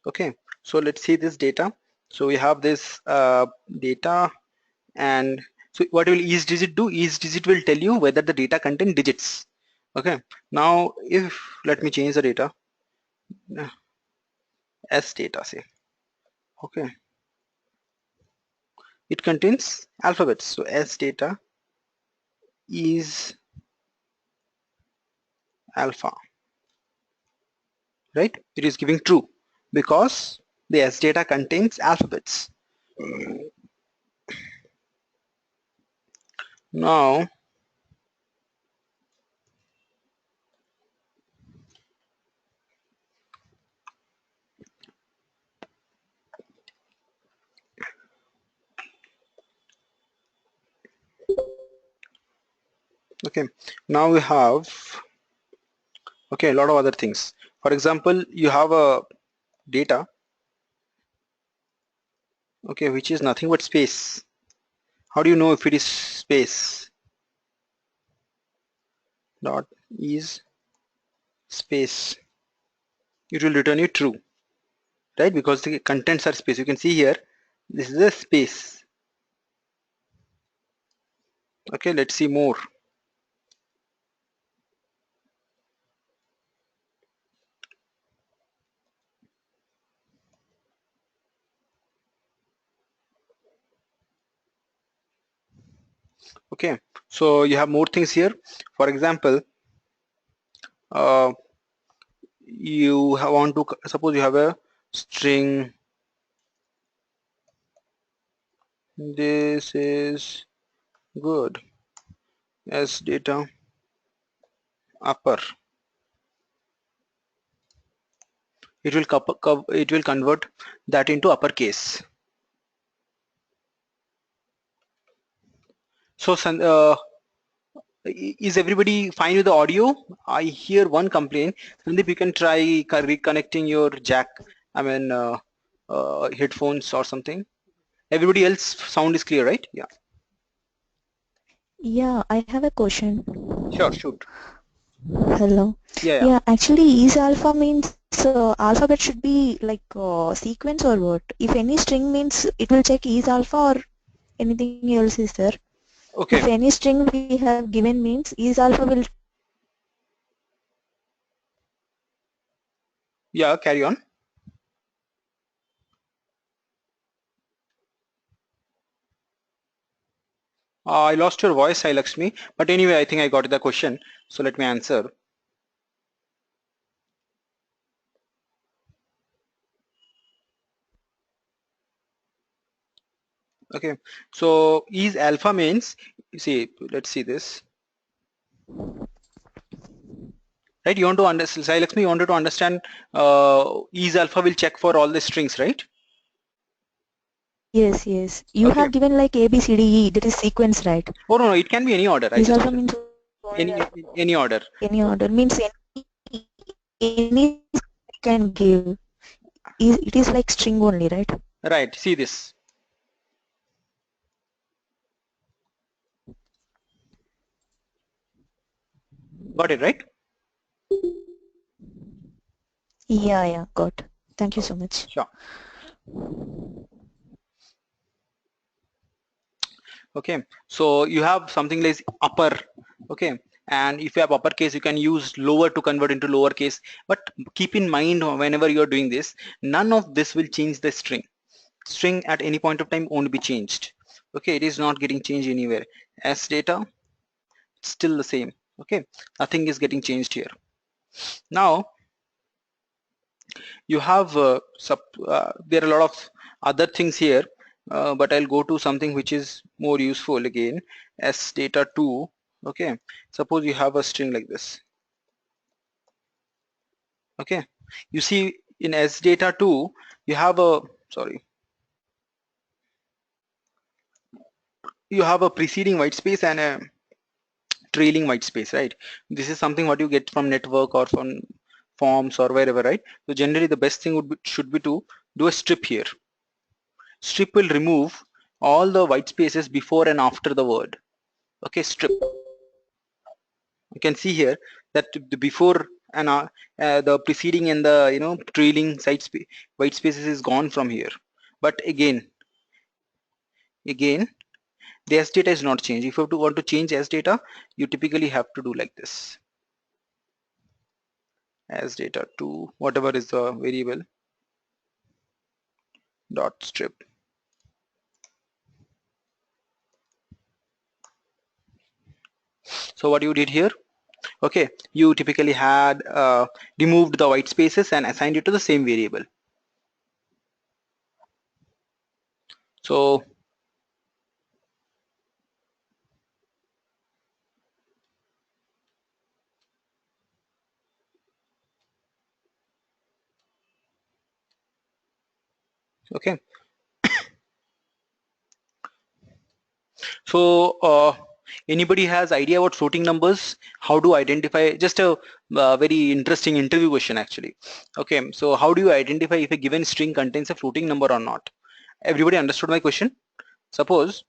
Okay, so let's see this data. So we have this data, and so what will each digit do? Each digit will tell you whether the data contain digits. Okay, now if let me change the data, S data say. Okay, it contains alphabets. So S data is alpha, right? It is giving true because the S data contains alphabets. Now okay, now we have okay a lot of other things. For example, you have a data, okay, which is nothing but space. How do you know if it is space? Dot is space. It will return you true, right? Because the contents are space. You can see here, this is a space. Okay, let's see more. Okay, so you have more things here. For example, uh, want to suppose you have a string. This is good as data upper. It will convert that into uppercase. So is everybody fine with the audio? I hear one complaint. Sandeep, you can try reconnecting your jack. I mean headphones or something. Everybody else sound is clear, right? Yeah. Yeah, I have a question. Sure. Shoot. Hello. Yeah. Yeah. Yeah, actually, is alpha means alphabet should be like sequence or what? If any string means it will check is alpha or anything else is there. Okay. If any string we have given means is alpha will. Yeah. Carry on. I lost your voice, Sai Lakshmi. But anyway, I think I got the question. So let me answer. Okay. So is alpha means, see, let's see this. Right? You want to understand, Sai Lakshmi, you wanted to understand is alpha will check for all the strings, right? Yes, yes. You Okay. have given like A, B, C, D, E. That is sequence, right? Oh no, no, it can be any order. I Is just alpha means only any alpha. any order. Any order means any can give. It is like string only, right? Right. See this. Got it, right? Yeah, yeah, got. Thank you Oh, so much. sure. Okay. So you have something like upper. Okay. And if you have uppercase, you can use lower to convert into lowercase. But keep in mind whenever you're doing this, none of this will change the string. String at any point of time won't be changed. Okay. It is not getting changed anywhere. As data, still the same. Okay. Nothing is getting changed here. Now you have there are a lot of other things here, but I'll go to something which is more useful again as data 2. Okay, suppose you have a string like this. Okay, you see in as data 2 you have a sorry you have a preceding white space and a trailing white space, right? This is something what you get from network or from forms or wherever, right? So generally the best thing should be to do a strip here. Strip will remove all the white spaces before and after the word. Okay, strip. You can see here that the before and the preceding and the trailing white spaces is gone from here. But again the s data is not changed. If you want to change s data, you typically have to do like this: as data to whatever is the variable dot strip. So what you did here, okay, you typically had removed the white spaces and assigned it to the same variable. So okay, so anybody has idea about floating numbers? How to identify? Just a very interesting interview question actually. Okay, so how do you identify if a given string contains a floating number or not? Everybody understood my question? Suppose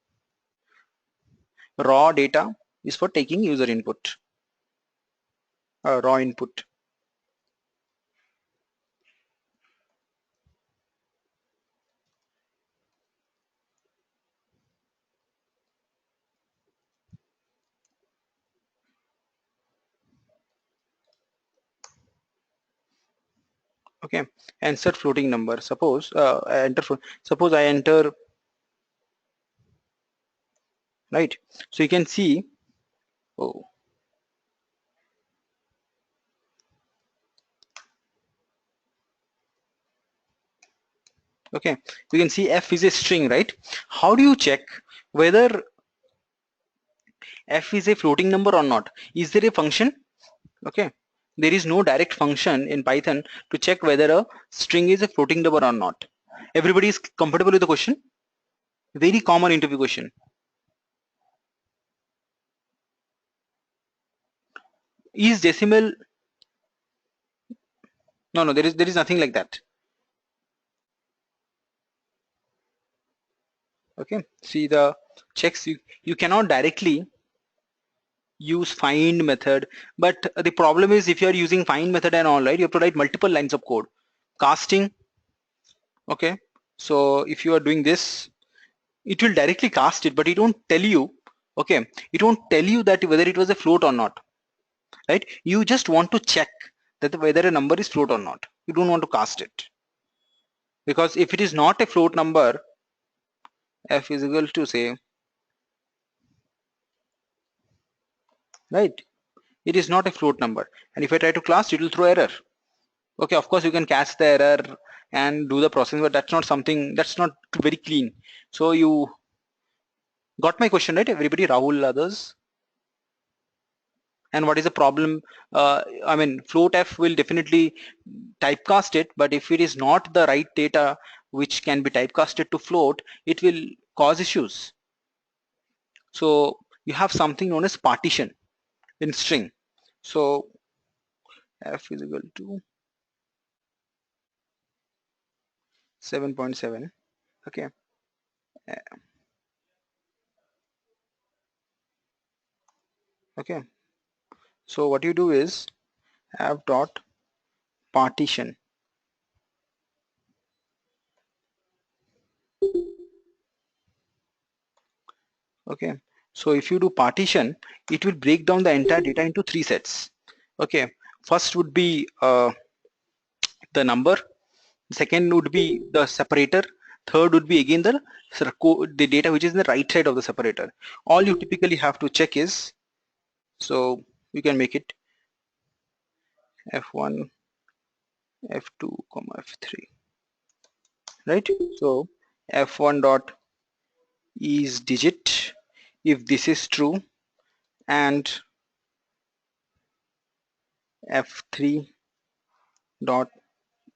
raw data is for taking user input, raw input. Okay, insert floating number. Suppose suppose I enter, right? So you can see, oh, okay, you can see f is a string, right? How do you check whether f is a floating number or not? Is there a function? Okay, there is no direct function in Python to check whether a string is a floating number or not. Everybody is comfortable with the question? Very common interview question. Is decimal? No, no, there is nothing like that. Okay, see the checks, you cannot directly use find method, but the problem is if you are using find method and all, right, you have to write multiple lines of code. Casting, okay, so if you are doing this, it will directly cast it, but it won't tell you, okay, it won't tell you that whether it was a float or not, right? You just want to check that whether a number is float or not. You don't want to cast it, because if it is not a float number, f is equal to, say, right, it is not a float number, and if I try to cast, it will throw error. Okay, of course you can catch the error and do the process, but that's not something, that's not very clean. So you got my question, right, everybody? Rahul, others? And what is the problem? I mean, float f will definitely typecast it, but if it is not the right data which can be typecasted to float, it will cause issues. So you have something known as partition in string. So f is equal to 7.7. Okay, okay, so what you do is f dot partition. Okay, so if you do partition, it will break down the entire data into 3 sets. Okay, first would be the number, second would be the separator, third would be again the data which is in the right side of the separator. All you typically have to check is, so you can make it f1, f2, f3, right? So f1 dot is digit if this is true, and f3 dot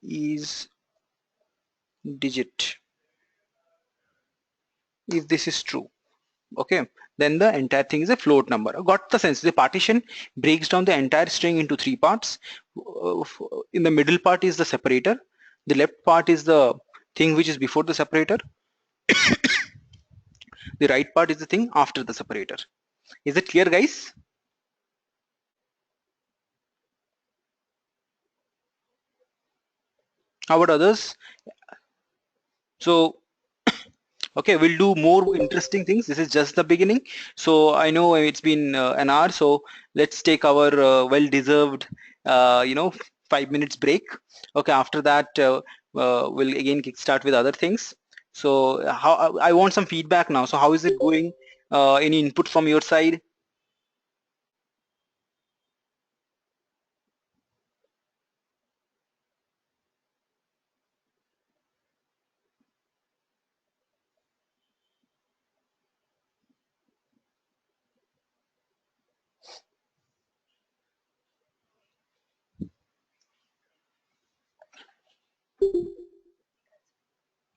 is digit if this is true. Okay, then the entire thing is a float number. Got the sense? The partition breaks down the entire string into 3 parts. In the middle part is the separator, the left part is the thing which is before the separator, the right part is the thing after the separator. Is it clear, guys? How about others? So okay, we'll do more interesting things. This is just the beginning. So I know it's been an hour, so let's take our well-deserved, 5 minutes break. Okay, after that, we'll again start with other things. So how I want some feedback now. So how is it going? Any input from your side?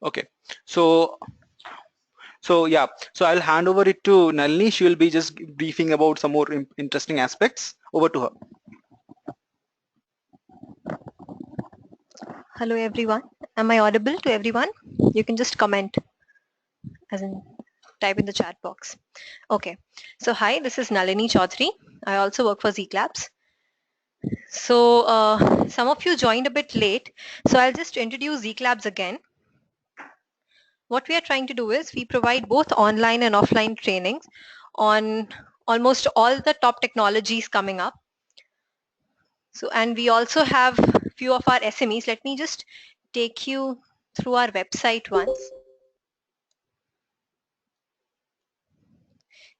Okay, so yeah, so I'll hand over it to Nalini. She will be just briefing about some more interesting aspects. Over to her. Hello everyone. Am I audible to everyone? You can just comment as in type in the chat box. Okay. So hi, this is Nalini Chaudhary. I also work for zekeLabs. So some of you joined a bit late. So I'll just introduce zekeLabs again. What we are trying to do is we provide both online and offline trainings on almost all the top technologies coming up. So, and we also have few of our SMEs. Let me just take you through our website once.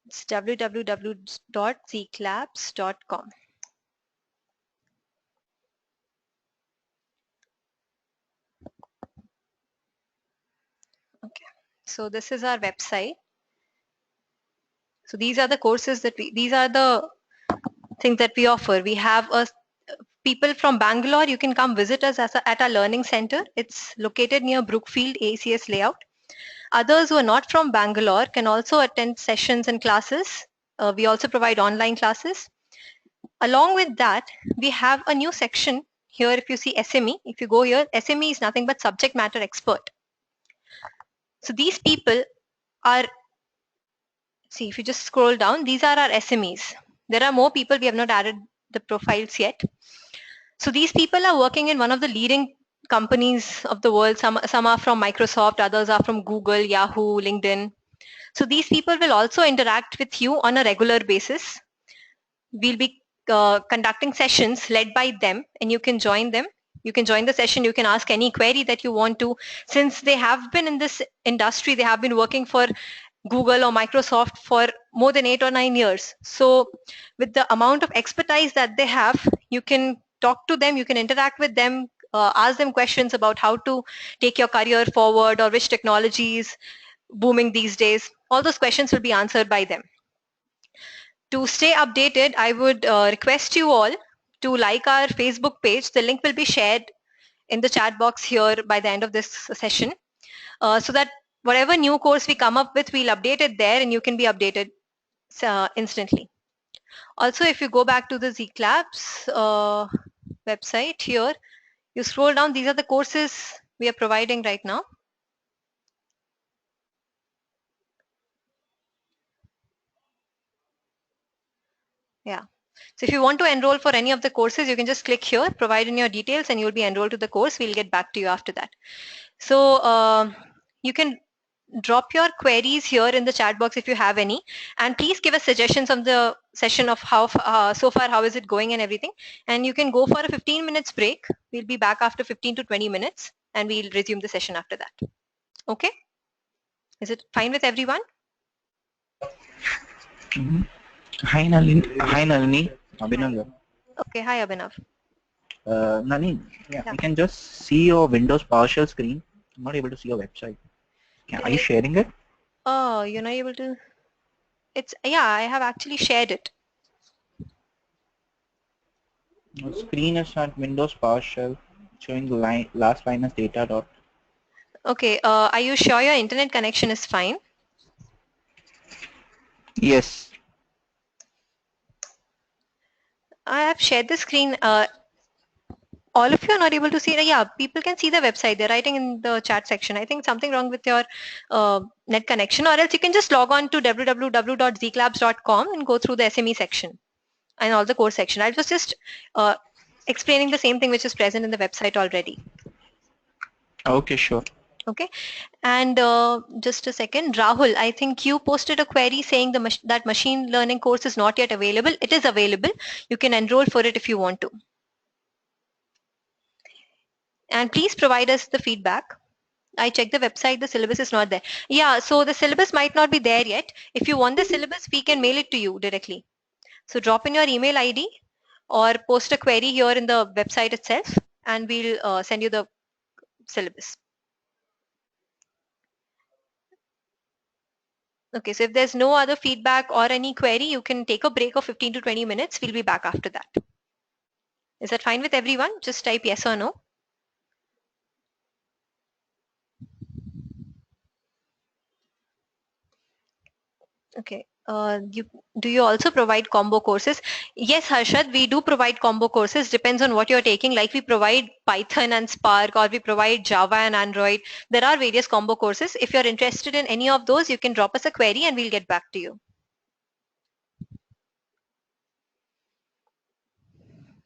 It's www.zekeLabs.com. Okay, so this is our website. So these are the courses that these are the things that we offer. We have people from Bangalore, you can come visit us at our learning center. It's located near Brookfield ACS layout. Others who are not from Bangalore can also attend sessions and classes. We also provide online classes. Along with that, we have a new section here. If you see SME, if you go here, SME is nothing but subject matter expert. So these people are, see, if you just scroll down, these are our SMEs. There are more people, we have not added the profiles yet. So these people are working in one of the leading companies of the world. Some are from Microsoft, others are from Google, Yahoo, LinkedIn. So these people will also interact with you on a regular basis. We'll be conducting sessions led by them, and you can join them. You can join the session. You can ask any query that you want to. Since they have been in this industry, they have been working for Google or Microsoft for more than 8 or 9 years. So with the amount of expertise that they have, you can talk to them, you can interact with them, ask them questions about how to take your career forward or which technology is booming these days. All those questions will be answered by them. To stay updated, I would request you all to like our Facebook page. The link will be shared in the chat box here by the end of this session, so that whatever new course we come up with, we'll update it there and you can be updated instantly. Also, if you go back to the zekeLabs website here, you scroll down, these are the courses we are providing right now. Yeah. So if you want to enroll for any of the courses, you can just click here, provide in your details, and you'll be enrolled to the course. We'll get back to you after that. So you can drop your queries here in the chat box if you have any, and please give us suggestions on the session of how so far how is it going and everything. And you can go for a 15 minutes break. We'll be back after 15 to 20 minutes and we'll resume the session after that. Okay, is it fine with everyone? Hi Nalini, Abhinav here. Okay, hi Abhinav. Nalini, I can just see your Windows PowerShell screen. I'm not able to see your website. Are you sharing it? Oh, you're not able to. It's, yeah, I have actually shared it. The screen is at Windows PowerShell showing the last line as data dot. Okay, are you sure your internet connection is fine? Yes. I have shared the screen. All of you are not able to see. Yeah, people can see the website. They're writing in the chat section. I think something wrong with your net connection, or else you can just log on to www.zekelabs.com and go through the SME section and all the course section. I was just explaining the same thing which is present in the website already. Okay, sure. Okay. And just a second, Rahul, I think you posted a query saying that machine learning course is not yet available. It is available. You can enroll for it if you want to. And please provide us the feedback. I checked the website, the syllabus is not there. Yeah, so the syllabus might not be there yet. If you want the syllabus, we can mail it to you directly. So drop in your email ID or post a query here in the website itself, and we'll send you the syllabus. Okay, so if there's no other feedback or any query, you can take a break of 15 to 20 minutes. We'll be back after that. Is that fine with everyone? Just type yes or no. Okay. Do you also provide combo courses? Yes, Harshad, we do provide combo courses. Depends on what you're taking. Like we provide Python and Spark, or we provide Java and Android. There are various combo courses. If you're interested in any of those, you can drop us a query and we'll get back to you.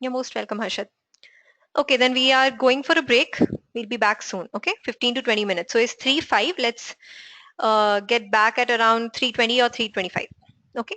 You're most welcome, Harshad. Okay, then we are going for a break. We'll be back soon. Okay, 15 to 20 minutes. So it's 3:05. Let's get back at around 3:20 or 3:25. Okay.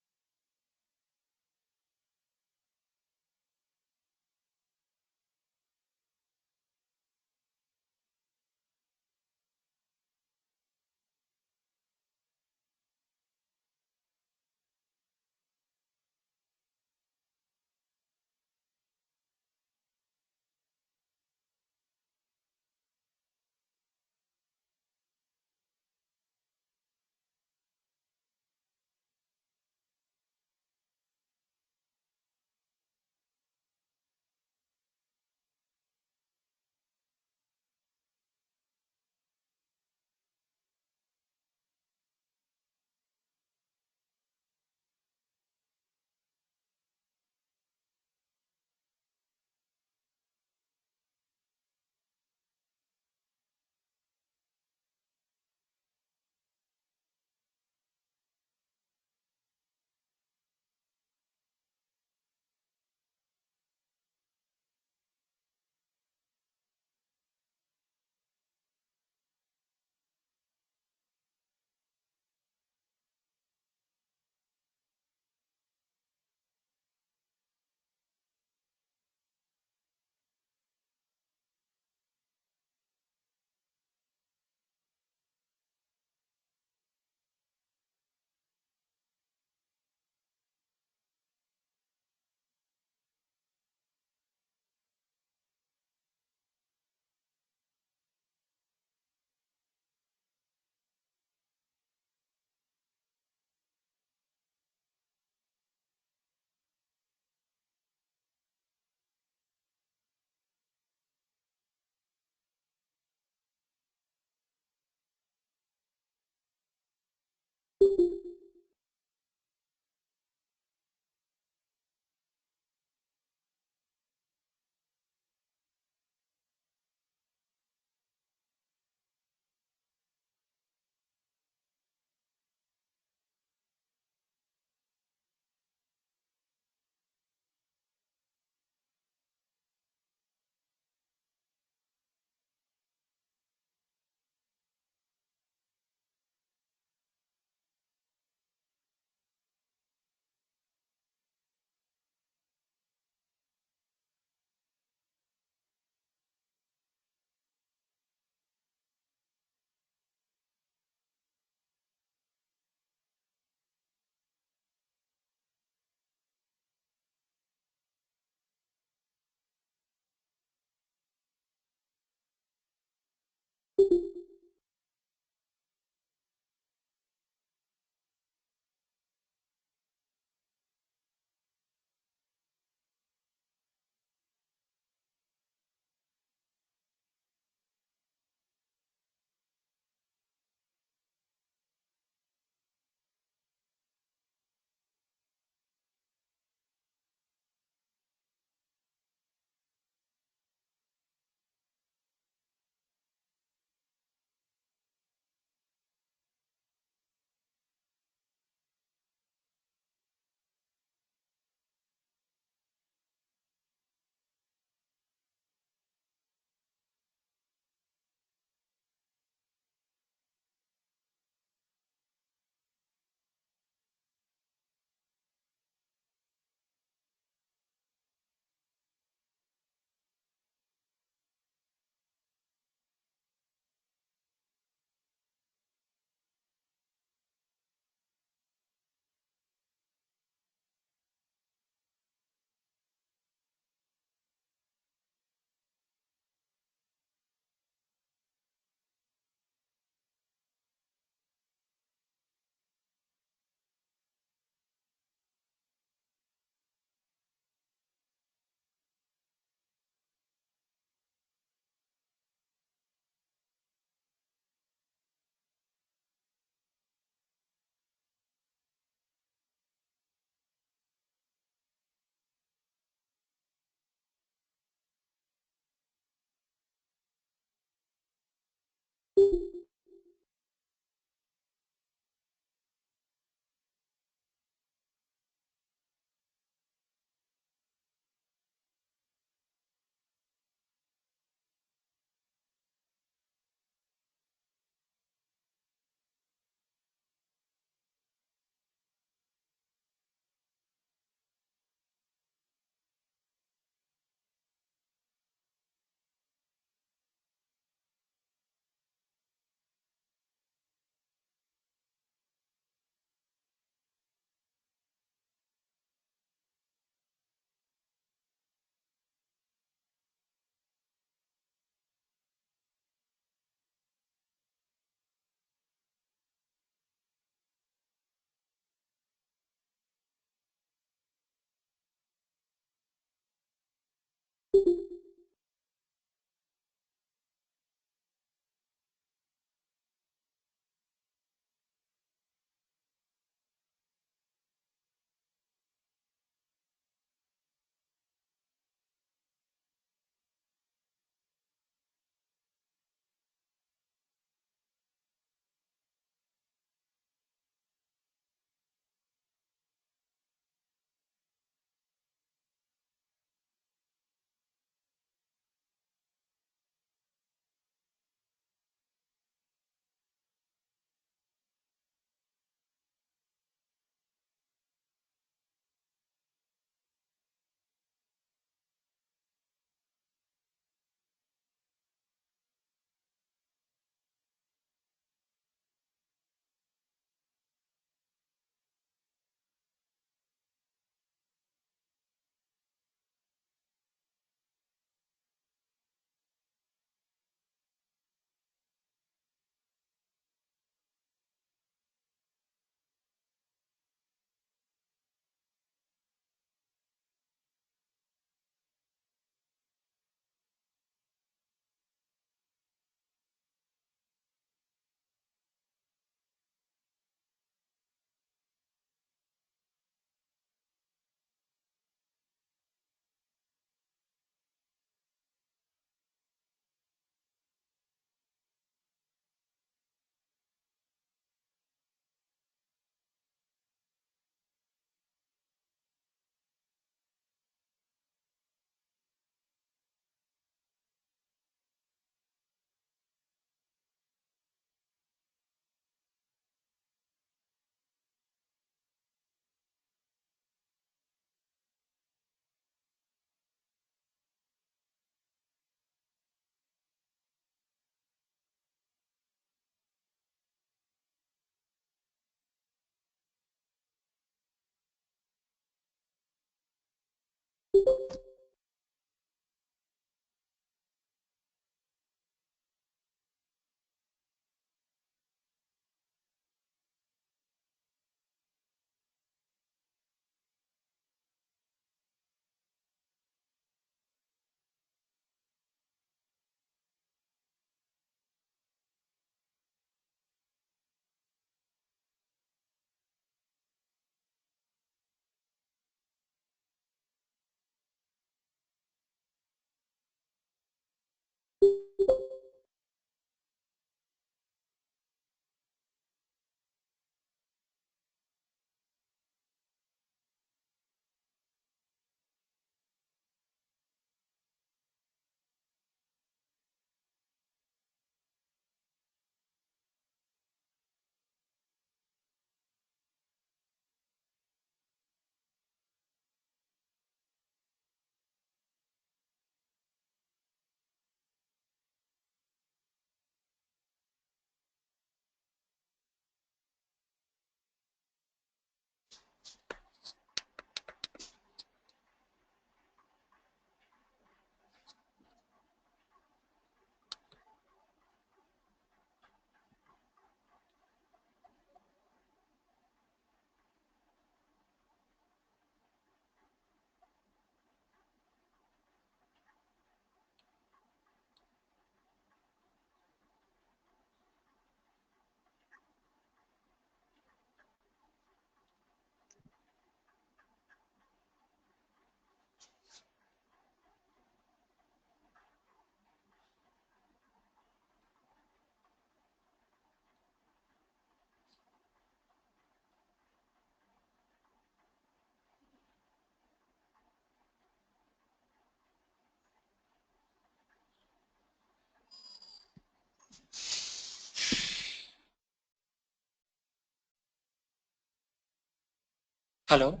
Hello.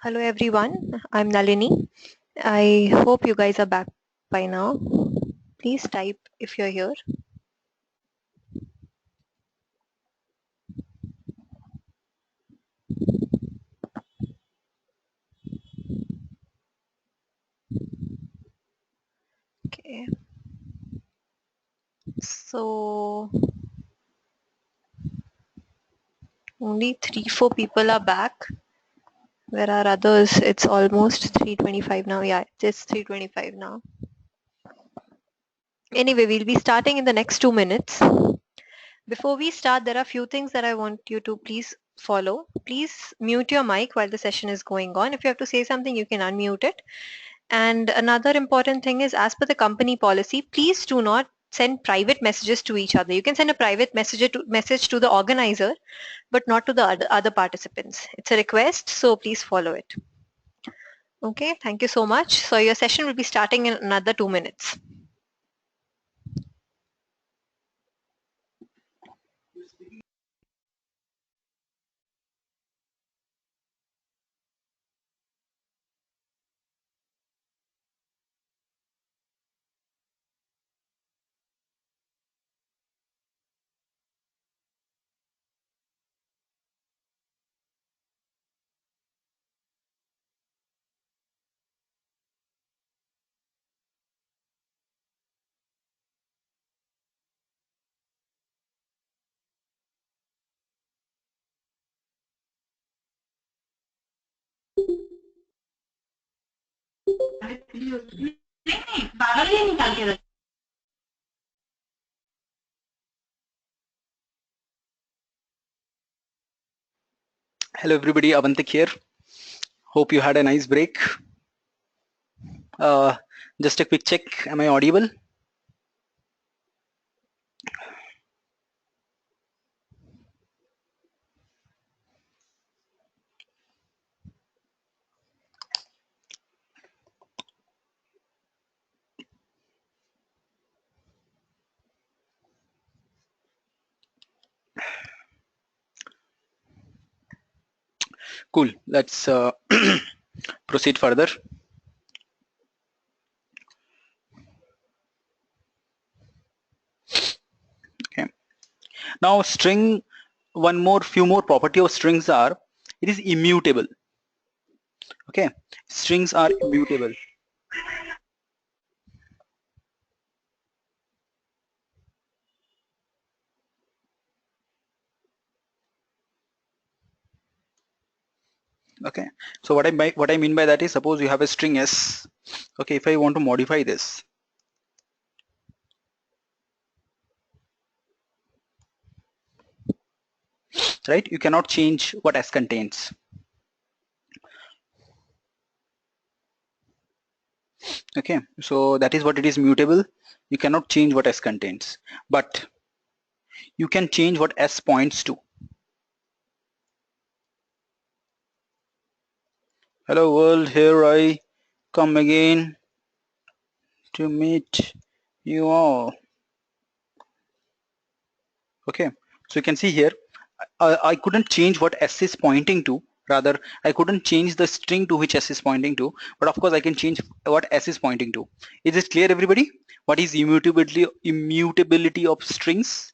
Hello everyone, I'm Nalini. I hope you guys are back by now. Please type if you're here. Okay. So only 3-4 people are back. Where are others? It's almost 3:25 now. Yeah, it's 3:25 now. Anyway, we'll be starting in the next 2 minutes. Before we start, there are a few things that I want you to please follow. Please mute your mic while the session is going on. If you have to say something, you can unmute it. And another important thing is, as per the company policy, please do not send private messages to each other. You can send a private message to the organizer, but not to the other participants. It's a request, so please follow it. Okay, thank you so much. So your session will be starting in another 2 minutes. Hello everybody, Avantik here. Hope you had a nice break. Just a quick check, am I audible? Cool, let's proceed further. Okay. Now string, few more property of strings are, it is immutable. Okay, strings are immutable. Okay, so what I mean by that is, suppose you have a string s. Okay, if I want to modify this, right, you cannot change what s contains. Okay, so that is what it is, mutable. You cannot change what s contains, but you can change what s points to. Hello world, here I come again to meet you all. Okay, so you can see here, I couldn't change what s is pointing to. Rather, I couldn't change the string to which s is pointing to, but of course I can change what s is pointing to. Is this clear, everybody? What is immutability of strings?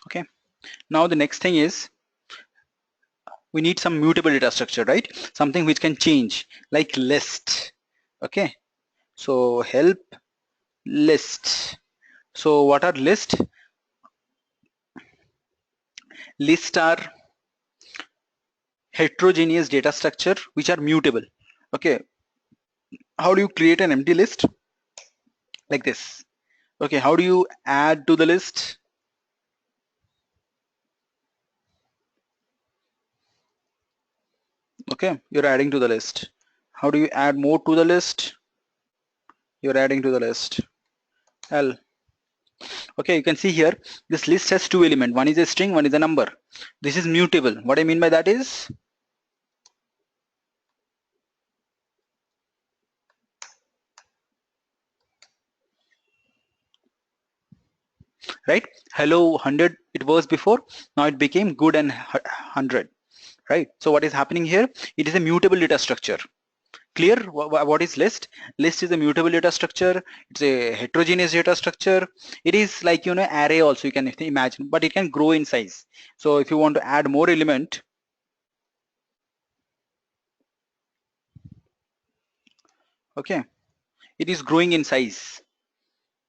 Okay, now the next thing is, we need some mutable data structure, right? Something which can change, like list. Okay, so help list. So what are list? List are heterogeneous data structure which are mutable. Okay, how do you create an empty list? Like this. Okay, how do you add to the list? Okay, you're adding to the list. How do you add more to the list? You're adding to the list. L. Okay, you can see here, this list has two elements. One is a string, one is a number. This is mutable. What I mean by that is, right? Hello 100 it was before, now it became good and 100, right? So what is happening here? It is a mutable data structure. Clear what is list? List is a mutable data structure. It's a heterogeneous data structure. It is like, you know, array also, you can imagine, but it can grow in size. So if you want to add more element, okay, it is growing in size.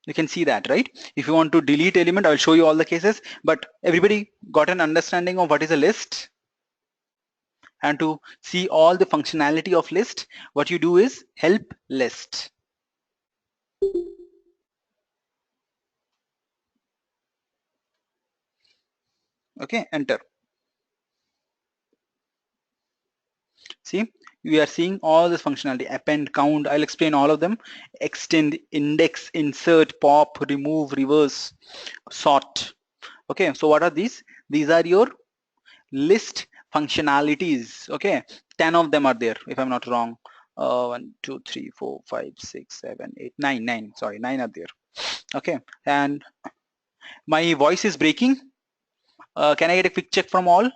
You can see that, right? If you want to delete element, I'll show you all the cases, but everybody got an understanding of what is a list? And to see all the functionality of list, what you do is help list. Okay, enter. See, we are seeing all this functionality: append, count. I'll explain all of them. Extend, index, insert, pop, remove, reverse, sort. Okay, so what are these? These are your list functionalities. Okay, 10 of them are there if I'm not wrong. 1 2 3 4 5 6 7 8 9 sorry, 9 are there. Okay, and my voice is breaking. Can I get a quick check from all?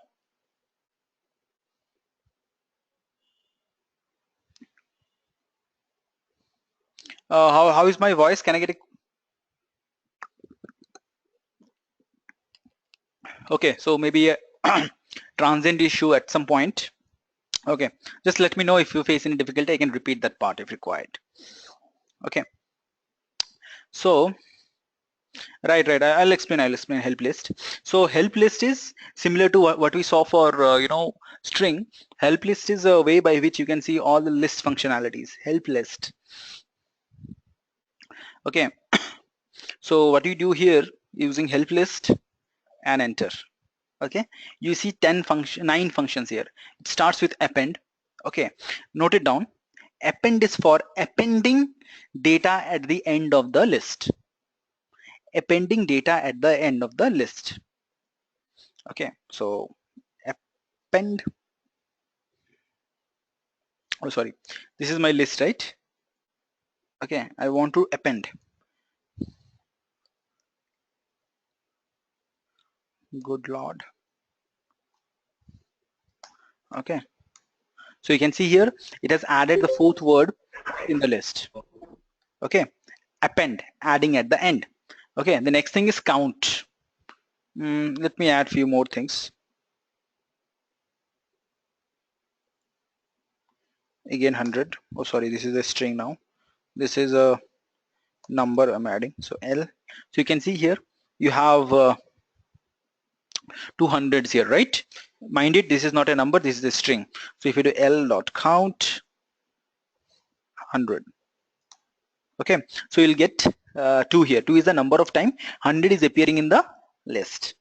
How is my voice? Can I get a... Okay, so maybe a transient issue at some point. Okay, just let me know if you face any difficulty. I can repeat that part if required. Okay, so right, I'll explain help list. So help list is similar to what we saw for you know, string. Help list is a way by which you can see all the list functionalities. Help list. Okay, so what you do here using help list and enter. Okay, you see 9 functions here. It starts with append. Okay, note it down. Append is for appending data at the end of the list. Appending data at the end of the list. Okay, so append, oh sorry, this is my list, right? Okay, I want to append. Good lord. Okay, so you can see here it has added the 4th word in the list. Okay, append, adding at the end. Okay, the next thing is count. Let me add few more things. Again 100. Oh sorry, this is a string now. This is a number I'm adding. So L. So you can see here you have 200s here, right? Mind it, this is not a number, this is a string. So if you do L dot count 100. Okay, so you'll get 2 here. 2 is the number of time 100 is appearing in the list.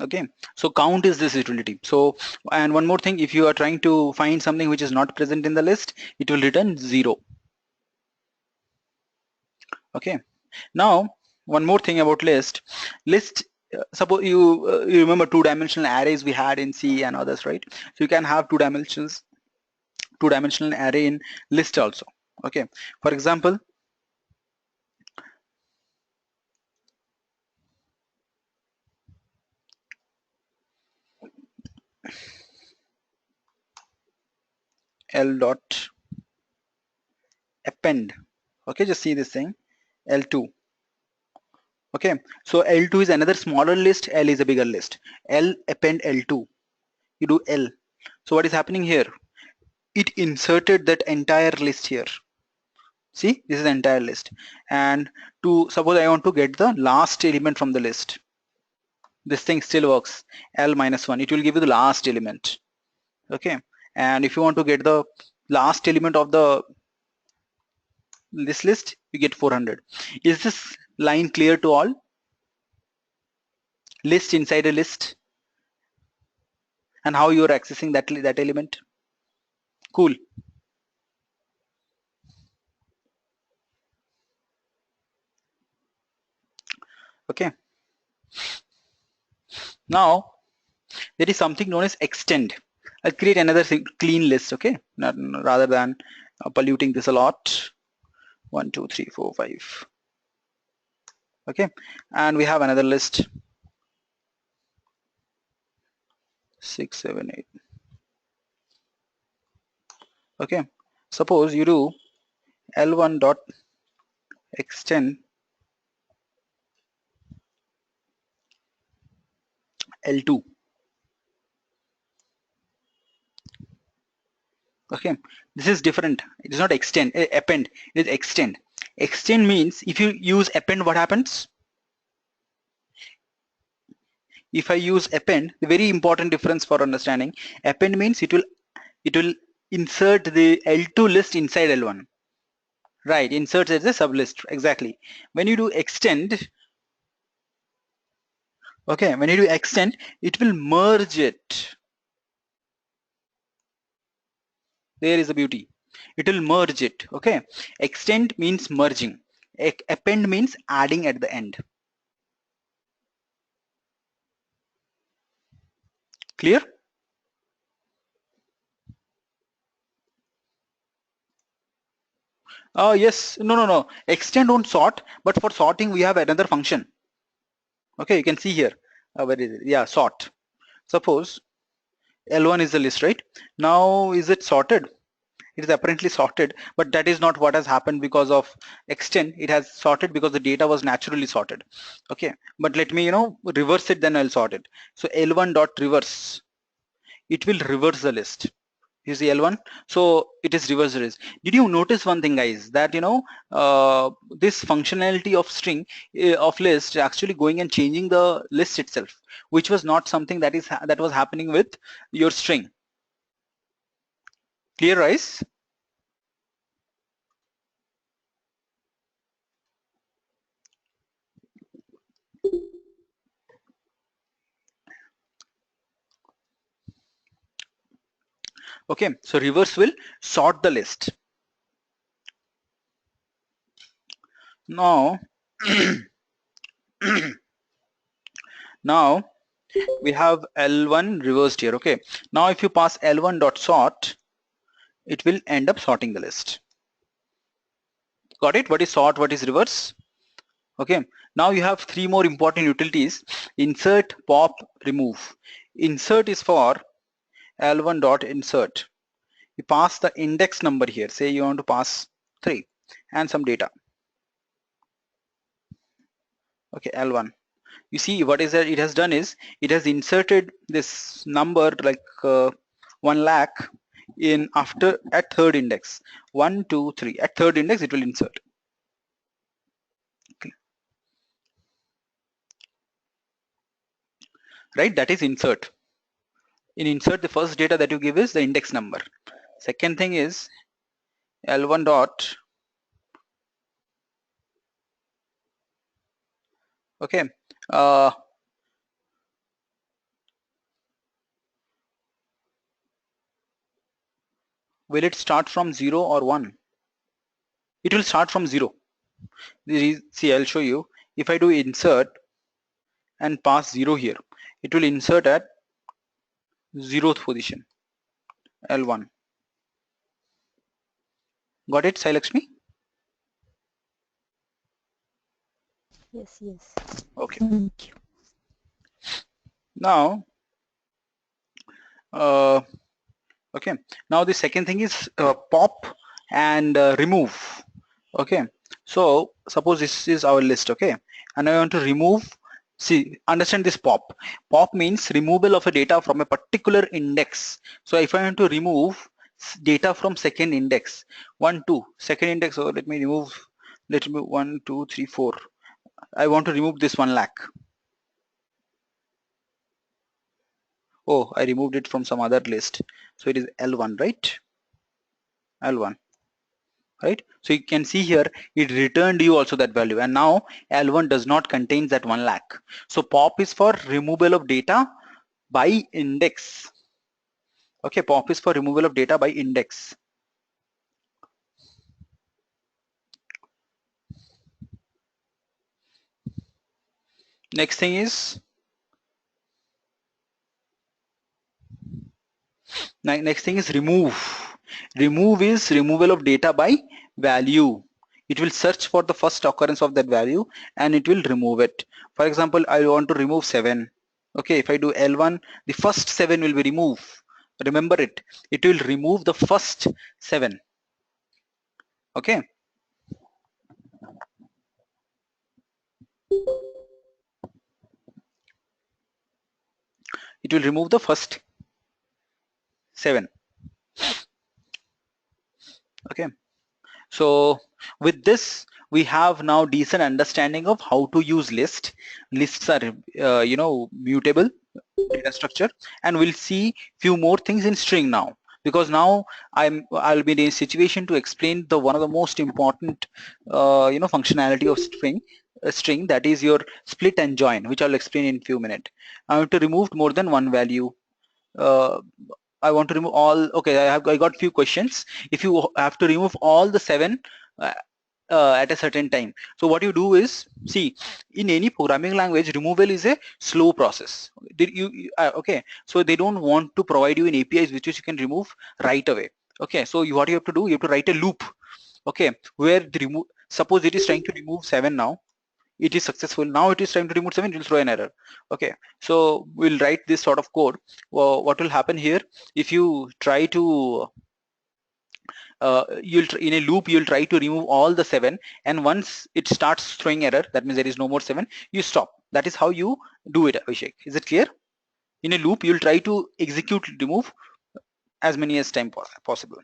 Okay, so count is this utility. So, and one more thing, if you are trying to find something which is not present in the list, it will return 0. Okay, now one more thing about list. Suppose you remember 2-dimensional arrays we had in C and others, right? So you can have 2-dimensional array in list also. Okay, for example, L dot append. Okay, just see this thing, L2. Okay, so L2 is another smaller list, L is a bigger list. L append L2, you do L. So what is happening here? It inserted that entire list here. See, this is the entire list. And to suppose I want to get the last element from the list, this thing still works. L minus 1, it will give you the last element. Okay, and if you want to get the last element of this list, you get 400. Is this line clear to all? List inside a list, and how you are accessing that element. Cool. Okay, now there is something known as extend. I'll create another clean list, okay, rather than polluting this a lot. 1 2 3 4 5. Okay, and we have another list 6 7 8. Okay, suppose you do L1 dot extend L2. Okay, this is different. It is not extend, append, it is extend. Extend means if you use append, what happens? If I use append, the very important difference for understanding, append means it will insert the L2 list inside L1. Right, insert as a sublist, exactly. When you do extend, okay, when you do extend, it will merge it. There is a beauty. It will merge it, okay. Extend means merging. Append means adding at the end. Clear? Yes, no. Extend won't sort, but for sorting we have another function. Okay, you can see here. Where is it? Yeah, sort. Suppose L1 is the list, right? Now is it sorted? It is apparently sorted, but that is not what has happened because of extend. It has sorted because the data was naturally sorted. Okay, but let me reverse it, then I'll sort it. So L1 dot reverse, it will reverse the list. You see L1, so it is reverse list. Did you notice one thing, guys, that this functionality of string of list actually going and changing the list itself, which was not something that was happening with your string. Clear, guys? Okay, so reverse will sort the list. Now now we have L1 reversed here. Okay, now if you pass L1 dot sort, it will end up sorting the list. Got it? What is sort, what is reverse? Okay, now you have three more important utilities: insert, pop, remove. Insert is for L1 dot insert. You pass the index number here. Say you want to pass 3 and some data. Okay, L1. You see what is that it has done is it has inserted this number like 1 lakh in at third index. 1 2 3 at third index it will insert. Okay. Right, that is insert. In insert, the first data that you give is the index number. Second thing is L1 dot, okay, will it start from 0 or 1? It will start from 0. See, I'll show you. If I do insert and pass 0 here, it will insert at 0th position, L1. Got it, Sai Lakshmi? Yes. Okay. Thank you. Now, okay. Now the second thing is pop and remove. Okay. So suppose this is our list. Okay, and I want to remove. See, understand this pop. Pop means removal of a data from a particular index. So if I want to remove data from second index, 1 2 second index, so let me remove. Let me 1 2 3 4. I want to remove this 1 lakh. Oh, I removed it from some other list. So it is L1, right? L1, right? So you can see here, it returned you also that value. And now L1 does not contain that 1 lakh. So pop is for removal of data by index. Okay, pop is for removal of data by index. Next thing is Next thing is remove. Remove is removal of data by value. It will search for the first occurrence of that value and it will remove it. For example, I want to remove 7. Okay, if I do L1, the first 7 will be removed. Remember it. It will remove the first 7. Okay. It will remove the first 7. Okay. So with this, we have now decent understanding of how to use list. Lists are, mutable data structure, and we'll see few more things in string now, because now I'll be in a situation to explain the one of the most important, functionality of string, that is your split and join, which I'll explain in few minutes. I want to remove more than one value. I want to remove all. Okay, I got few questions. If you have to remove all the 7 uh, at a certain time, so what you do is, see, in any programming language, removal is a slow process. Okay, so they don't want to provide you in APIs which you can remove right away. Okay, so what you have to do, you have to write a loop. Okay, where the remove, suppose it is trying to remove 7 now, it is successful. Now it is trying to remove 7, it will throw an error. Okay, so we'll write this sort of code. Well, what will happen here, if you try to in a loop, you'll try to remove all the 7, and once it starts throwing error, that means there is no more 7, you stop. That is how you do it, Abhishek. Is it clear? In a loop, you'll try to execute remove as many as time possible.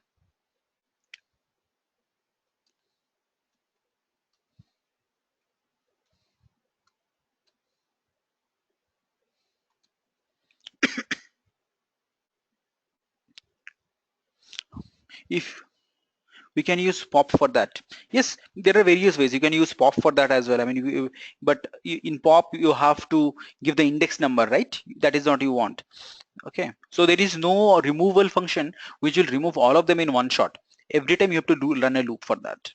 If we can use pop for that, yes, there are various ways you can use pop for that as well. I mean, but in pop you have to give the index number, right? That is not you want. Okay, so there is no removal function which will remove all of them in one shot. Every time you have to run a loop for that.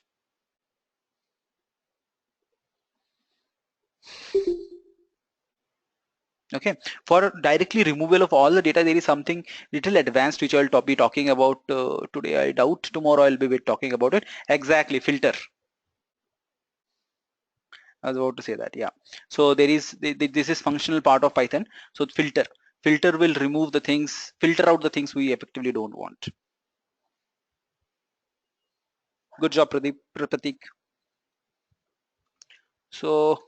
Okay, for directly removal of all the data, there is something little advanced which I'll be talking about today. I doubt tomorrow I'll be talking about it. Exactly, filter. I was about to say that, yeah. So there is this is functional part of Python. So filter will remove the things, filter out the things we effectively don't want. Good job, Pratik. So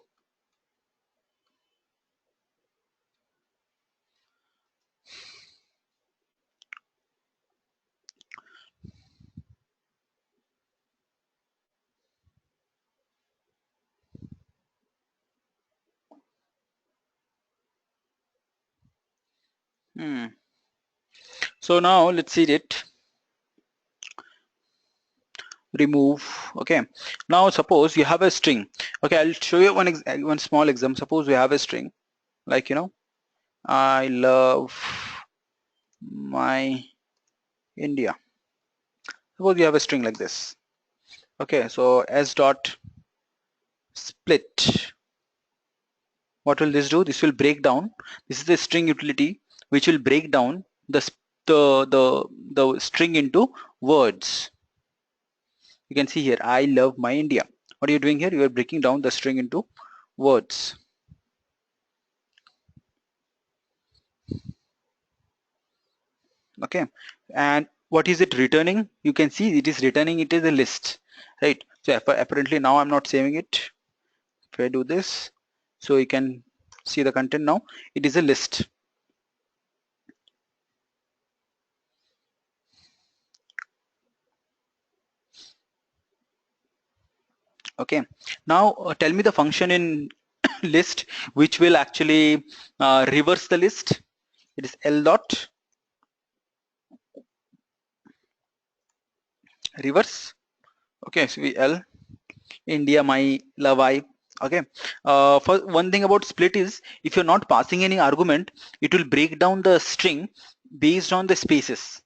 so now let's see it. Remove. Okay, now suppose you have a string. Okay, I'll show you one small example. Suppose we have a string like, I love my India. Suppose you have a string like this. Okay, so s dot split. What will this do? This will break down. This is the string utility which will break down the string into words. You can see here, I love my India. What are you doing here? You are breaking down the string into words. Okay, and what is it returning? You can see it is returning it is a list, right? So apparently now I'm not saving it. If I do this, so you can see the content now. It is a list. Okay, now tell me the function in list which will actually reverse the list. It is L dot reverse. Okay, so we L India my love I. Okay, for one thing about split is, if you're not passing any argument, it will break down the string based on the spaces,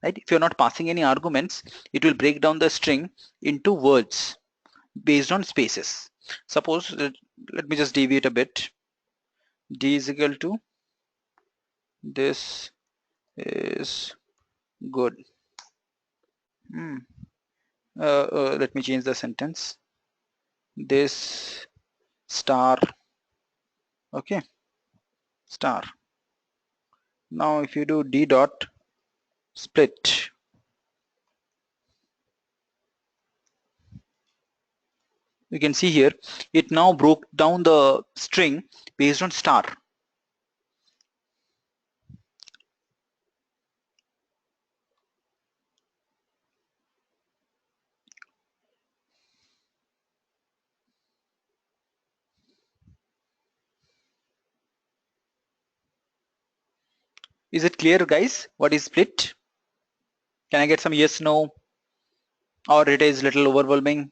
right? If you're not passing any arguments, it will break down the string into words based on spaces. Suppose let me just deviate a bit. D is equal to This is good. Let me change the sentence. This star. Okay, star. Now if you do d dot split, you can see here it now broke down the string based on star. Is it clear, guys? What is split? Can I get some yes, no, or it is little overwhelming?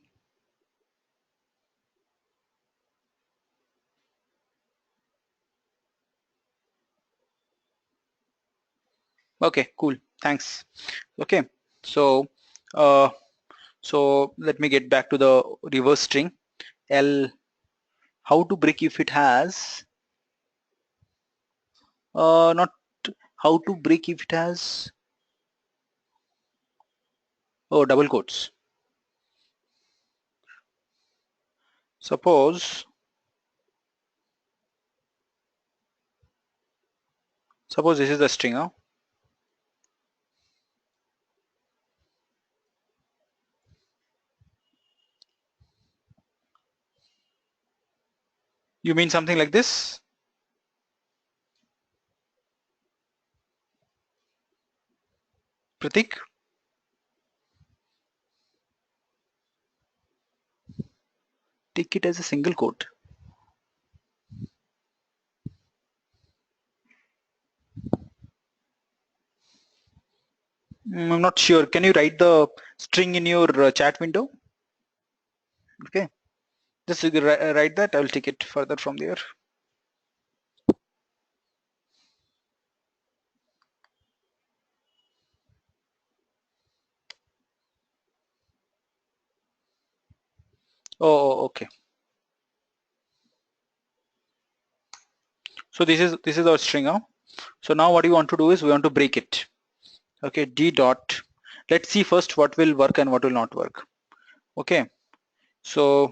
Okay, cool. Thanks. Okay, so uh, so let me get back to the reverse string. L, how to break if it has not how to break if it has double quotes. Suppose this is the string. Huh? You mean something like this? Pratik? Take it as a single quote. I'm not sure. Can you write the string in your chat window? Okay. Just write that. I'll take it further from there. Oh, okay. So this is our string. Huh? So now what you want to do is we want to break it. Okay, d dot. Let's see first what will work and what will not work. Okay. So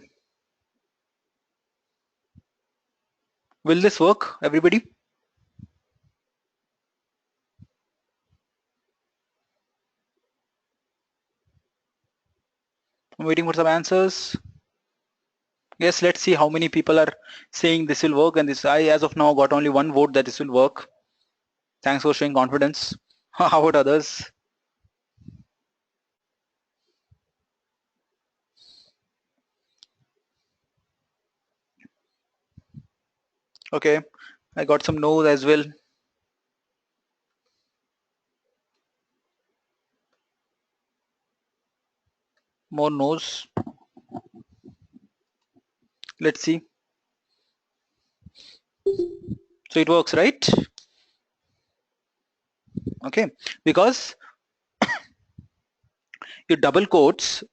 will this work, everybody? I'm waiting for some answers. Yes, let's see how many people are saying this will work, and this I as of now got only one vote that this will work. Thanks for showing confidence. How about others? Okay, I got some no's as well. More no's. Let's see. So it works, right? Okay, because your double quotes,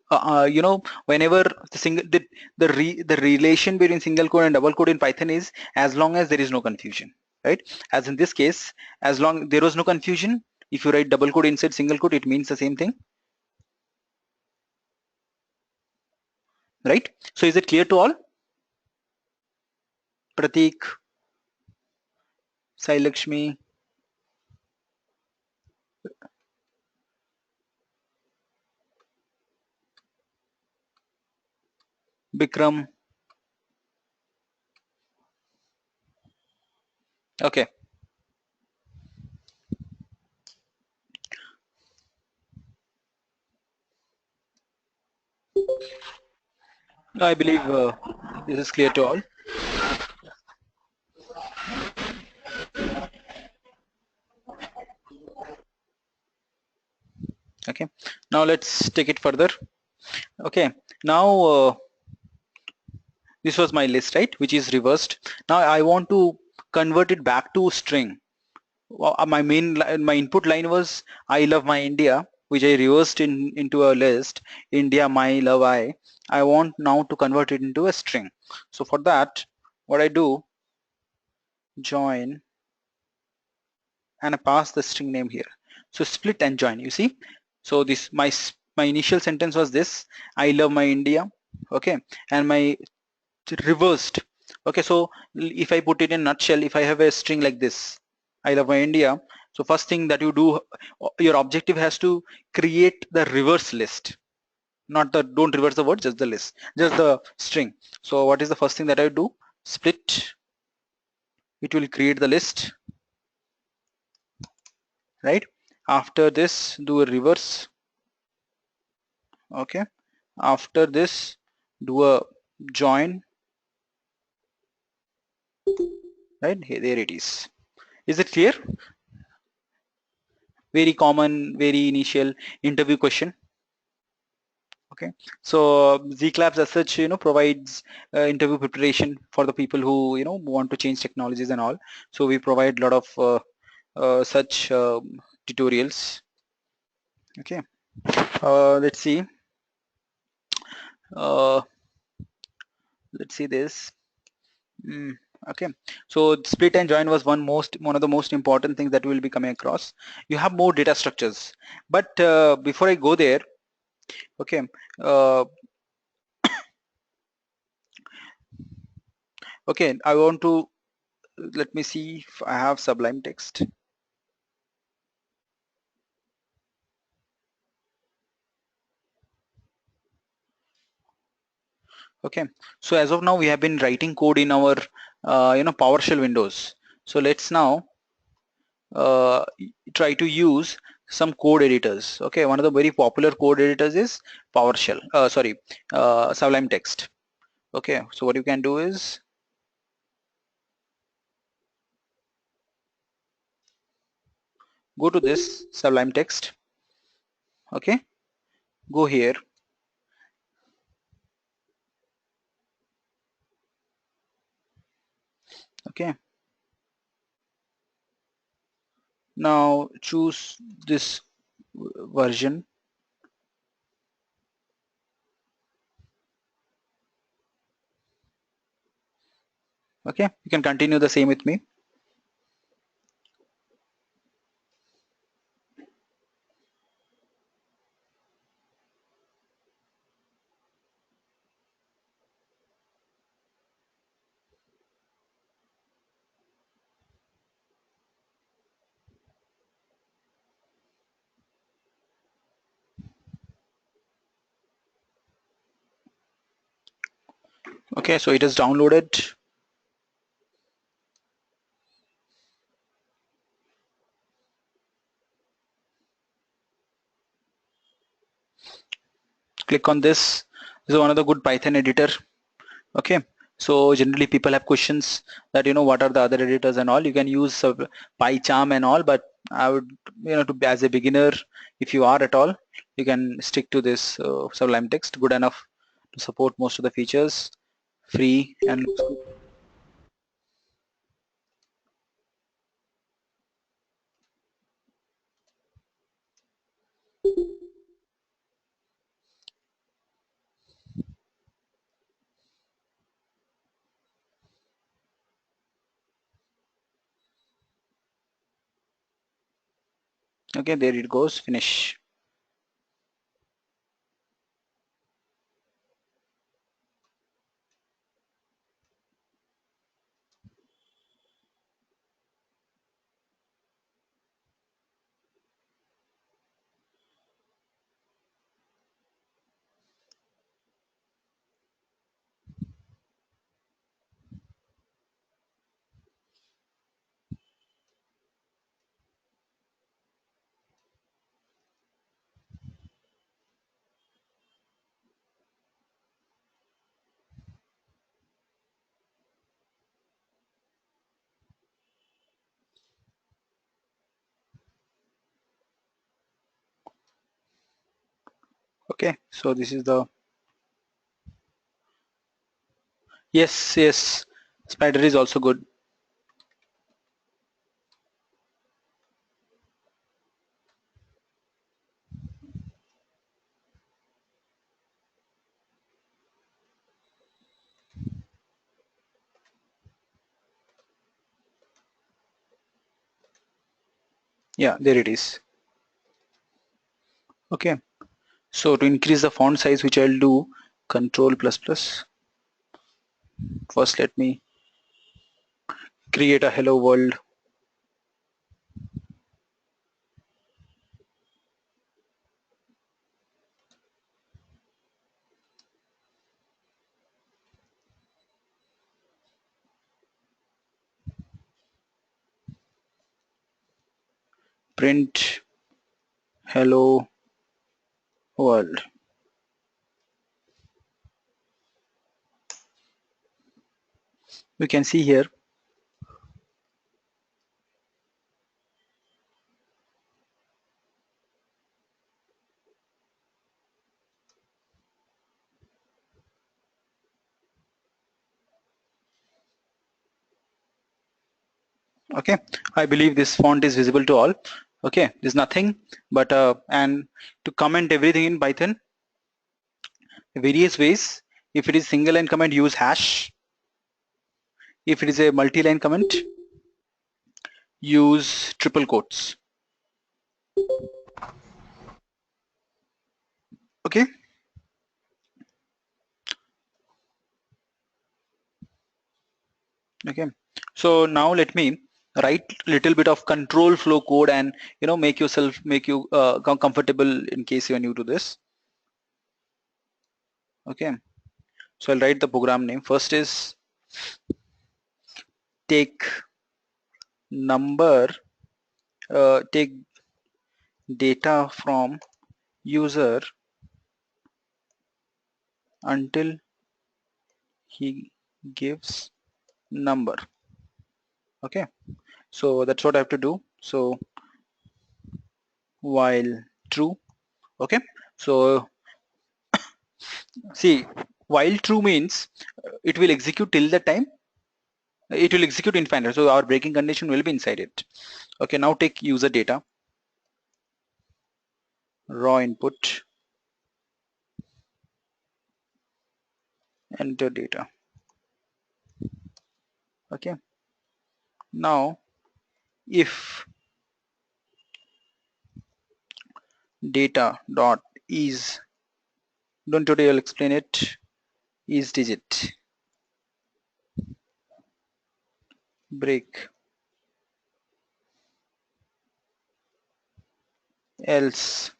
whenever the relation between single quote and double quote in Python is as long as there is no confusion, right? As in this case, as long there was no confusion, if you write double quote inside single quote, it means the same thing, right? So is it clear to all? Pratik, Sai Lakshmi, Bikram. Okay. I believe this is clear to all. Okay. Now let's take it further. Okay. Now this was my list, right? Which is reversed. Now I want to convert it back to string. My input line was I love my India, which I reversed into a list, India my love I want now to convert it into a string. So for that, what I do, join and I pass the string name here. So split and join, you see. So this my initial sentence was this: I love my India. Okay, and my reversed. Okay, so if I put it in a nutshell, if I have a string like this, I love my India. So first thing that you do, your objective has to create the reverse list, not the, don't reverse the word, just the list, just the string. So what is the first thing that I do? Split, it will create the list, right? After this, do a reverse. Okay, after this, do a join, right? Here, there it is. Is it clear? Very common, very initial interview question. Okay, so zekeLabs as such, provides interview preparation for the people who want to change technologies and all. So we provide a lot of such tutorials. Okay, let's see. Uh, let's see this. Okay, so split and join was one of the most important things that we'll be coming across. You have more data structures, but before I go there, okay, uh, okay, I want to, let me see if I have Sublime text. Okay, so as of now we have been writing code in our PowerShell windows. So let's now uh, try to use some code editors. Okay, one of the very popular code editors is PowerShell, sorry, Sublime Text. Okay, so what you can do is go to this Sublime Text. Okay, go here. Okay, now choose this version. Okay, you can continue the same with me. Okay, so it is downloaded. Click on this. This is one of the good Python editor. Okay, so generally people have questions that what are the other editors and all. You can use PyCharm and all, but I would to as a beginner, if you are at all, you can stick to this Sublime Text. Good enough to support most of the features, free and okay, there it goes, finish. Okay, so this is the, yes, Spider is also good. Yeah, there it is. Okay, so to increase the font size, which I'll do, control plus plus. First let me create a hello world. Print hello world. You can see here. Okay, I believe this font is visible to all. Okay, there's nothing but and to comment everything in Python, various ways. If it is single line comment, use hash. If it is a multi-line comment, use triple quotes. Okay, okay, so now let me write little bit of control flow code and make you comfortable in case you are new to this. Okay, so I'll write the program name. First is take number, take data from user until he gives number. Okay, so that's what I have to do. So while true. Okay, so see, while true means it will execute till the time it will execute infinite, so our breaking condition will be inside it. Okay, now take user data, raw input, enter data. Okay, now if data dot is, don't today I'll explain it, is digit, break, else.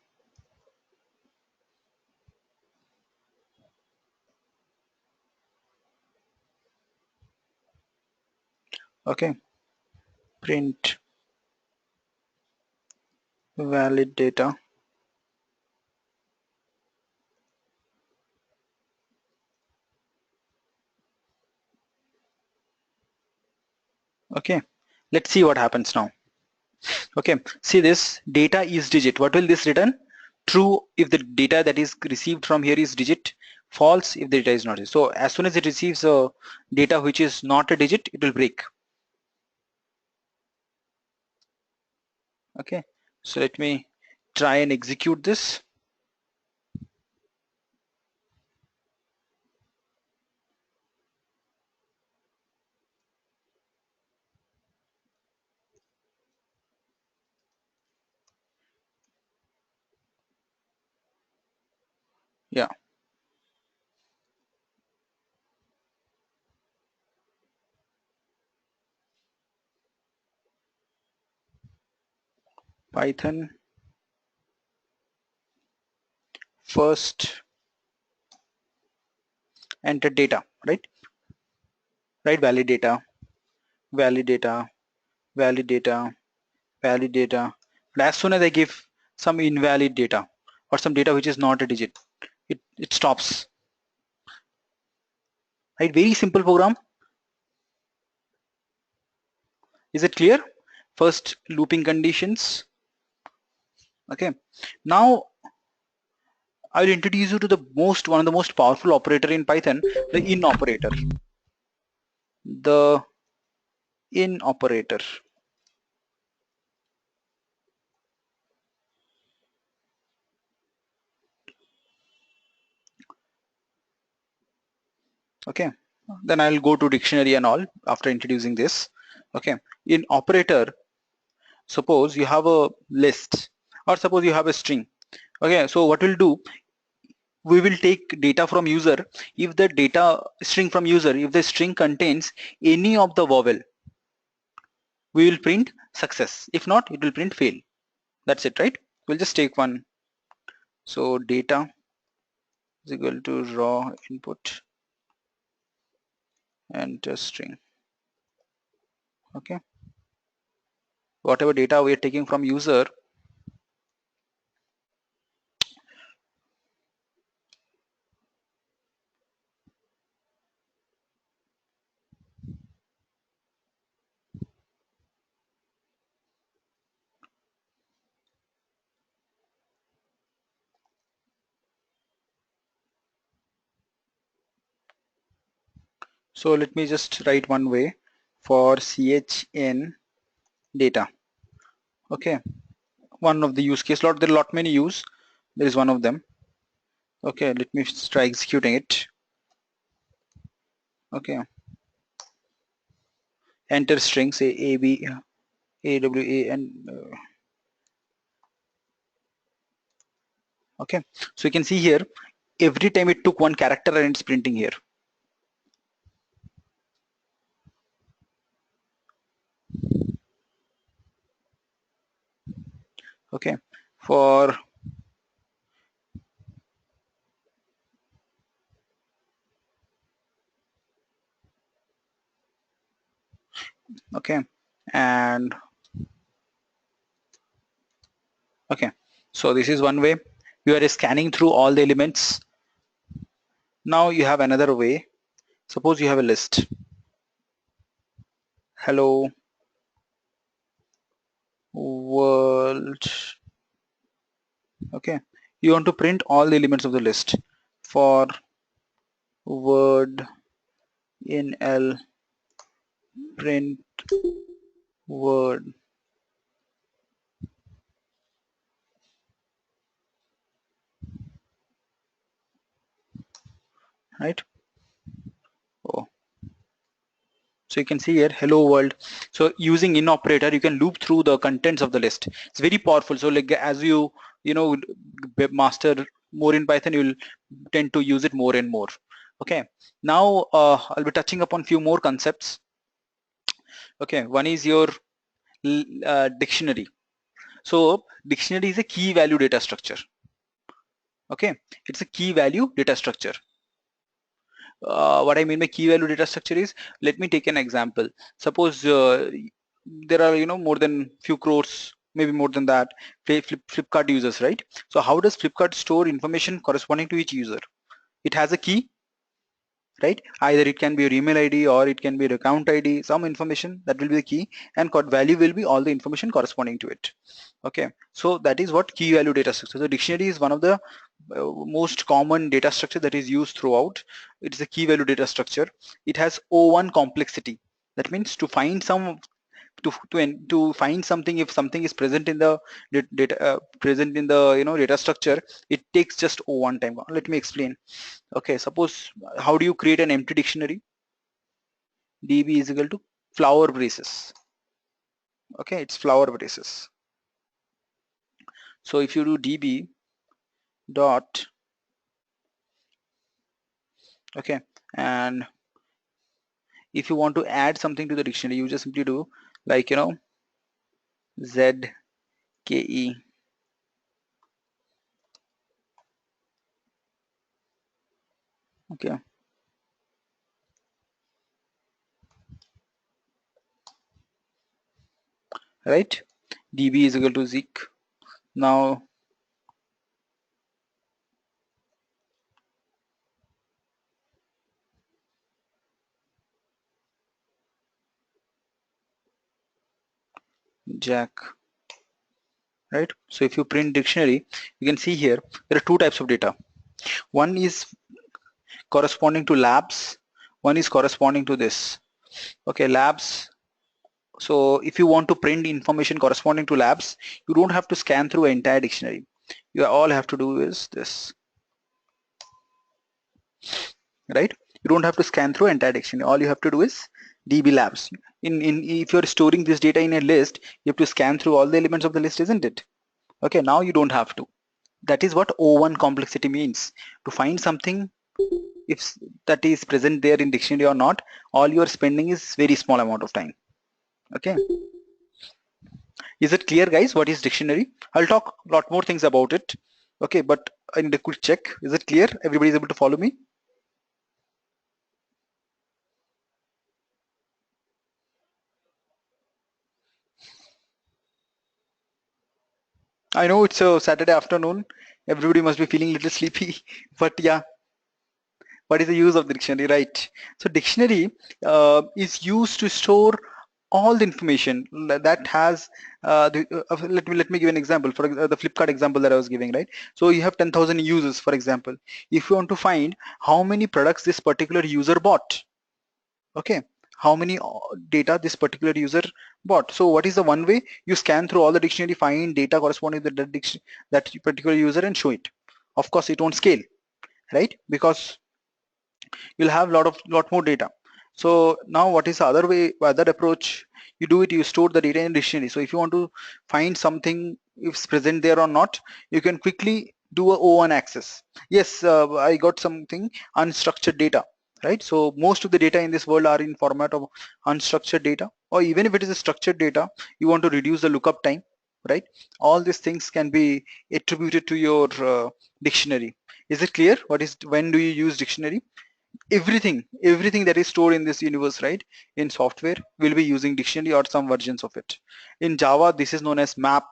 Okay, print valid data. Okay, let's see what happens now. Okay, see this data is digit. What will this return? True if the data that is received from here is digit, false if the data is not. So as soon as it receives a data which is not a digit, it will break. Okay, so let me try and execute this. Yeah, Python first enter data, right? Right, valid data, valid data, valid data, valid data. But as soon as I give some invalid data or some data which is not a digit, it stops. Right, very simple program. Is it clear? First looping conditions. Okay, now I will introduce you to the one of the most powerful operator in Python, the in operator. The in operator. Okay, then I'll go to dictionary and all after introducing this. Okay, in operator, suppose you have a list, or suppose you have a string. Okay, so what we'll do, we will take data from user. If the data string from user, if the string contains any of the vowel, we will print success. If not, it will print fail. That's it, right? We'll just take one. So data is equal to raw input enter string. Okay, whatever data we are taking from user, so let me just write one way for chn data. Okay, one of the use case, there are lot many use, there is one of them. Okay, let me try executing it. Okay, enter string, say a b a w a and okay, so you can see here every time it took one character and it's printing here. Okay, for okay, and okay, so this is one way. You are scanning through all the elements. Now you have another way. Suppose you have a list. Hello world. Okay, you want to print all the elements of the list. For word in L, print word. Right? Oh, so you can see here hello world. So using in operator, you can loop through the contents of the list. It's very powerful. So like as you master more in Python, you'll tend to use it more and more. Okay, now I'll be touching upon few more concepts. Okay, one is your dictionary. So dictionary is a key value data structure. Okay, it's a key value data structure. What I mean by key value data structure is, let me take an example. Suppose there are more than few crores, maybe more than that, Flipkart users, right? So how does Flipkart store information corresponding to each user? It has a key, right? Either it can be your email ID or it can be your account ID, some information that will be the key, and value will be all the information corresponding to it. Okay, so that is what key value data structure. So dictionary is one of the most common data structure that is used throughout. It is a key value data structure. It has O1 complexity. That means to find some to find something, if something is present in the data data structure, it takes just O1 time. Let me explain. Okay, suppose how do you create an empty dictionary? DB is equal to flower braces. Okay, it's flower braces. So if you do DB dot, okay, and if you want to add something to the dictionary, you just simply do like ZKE. Okay, right? DB is equal to Zeke. Now Jack, right? So if you print dictionary, you can see here there are two types of data. One is corresponding to labs, one is corresponding to this. Okay, labs. So if you want to print information corresponding to labs, you don't have to scan through an entire dictionary. You all have to do is this, right? You don't have to scan through entire dictionary. All you have to do is zekeLabs. If you're storing this data in a list, you have to scan through all the elements of the list, isn't it? Okay, now you don't have to. That is what O1 complexity means. To find something, if that is present there in dictionary or not, all you are spending is very small amount of time. Okay, is it clear, guys, what is dictionary? I'll talk a lot more things about it. Okay, but I need a quick check. Is it clear? Everybody is able to follow me? I know it's a Saturday afternoon. Everybody must be feeling a little sleepy, but yeah, what is the use of the dictionary, right? So dictionary is used to store all the information that has let me give an example for the Flipkart example that I was giving, right? So you have 10,000 users, for example. If you want to find how many products this particular user bought, okay, how many data this particular user bought, so what is the one way? You scan through all the dictionary, find data corresponding to that particular user and show it. Of course it won't scale, right? Because you'll have lot more data. So now what is the other way, other approach? You do it, you store the data in dictionary. So if you want to find something, if it's present there or not, you can quickly do a O1 access. Yes, I got something unstructured data, right? So most of the data in this world are in format of unstructured data, or even if it is a structured data, you want to reduce the lookup time, right? All these things can be attributed to your dictionary. Is it clear? When do you use dictionary? Everything that is stored in this universe, right, in software, will be using dictionary or some versions of it. In Java, this is known as map.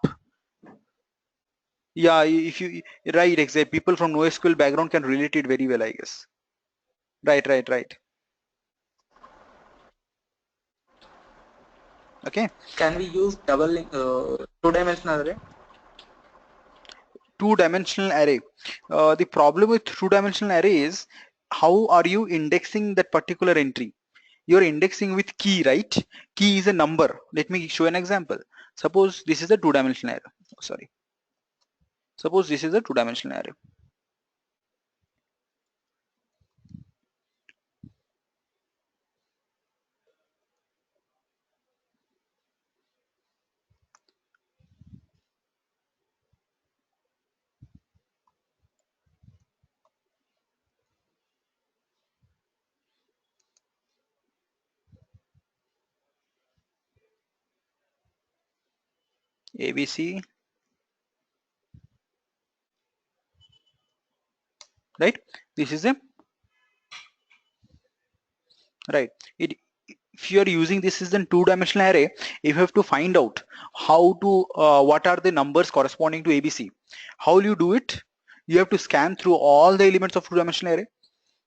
Yeah, if you, right, exactly, people from NoSQL background can relate it very well, I guess. Right. Okay, Can we use two-dimensional array? two-dimensional array. The problem with two-dimensional array is, how are you indexing that particular entry? You're indexing with key, right? Key is a number. Let me show an example. Suppose this is a two-dimensional array. Sorry. Suppose this is a two-dimensional array. ABC, right? This is a, right. If you are using this is a two-dimensional array, if you have to find out how to what are the numbers corresponding to ABC, how will you do it? You have to scan through all the elements of two-dimensional array.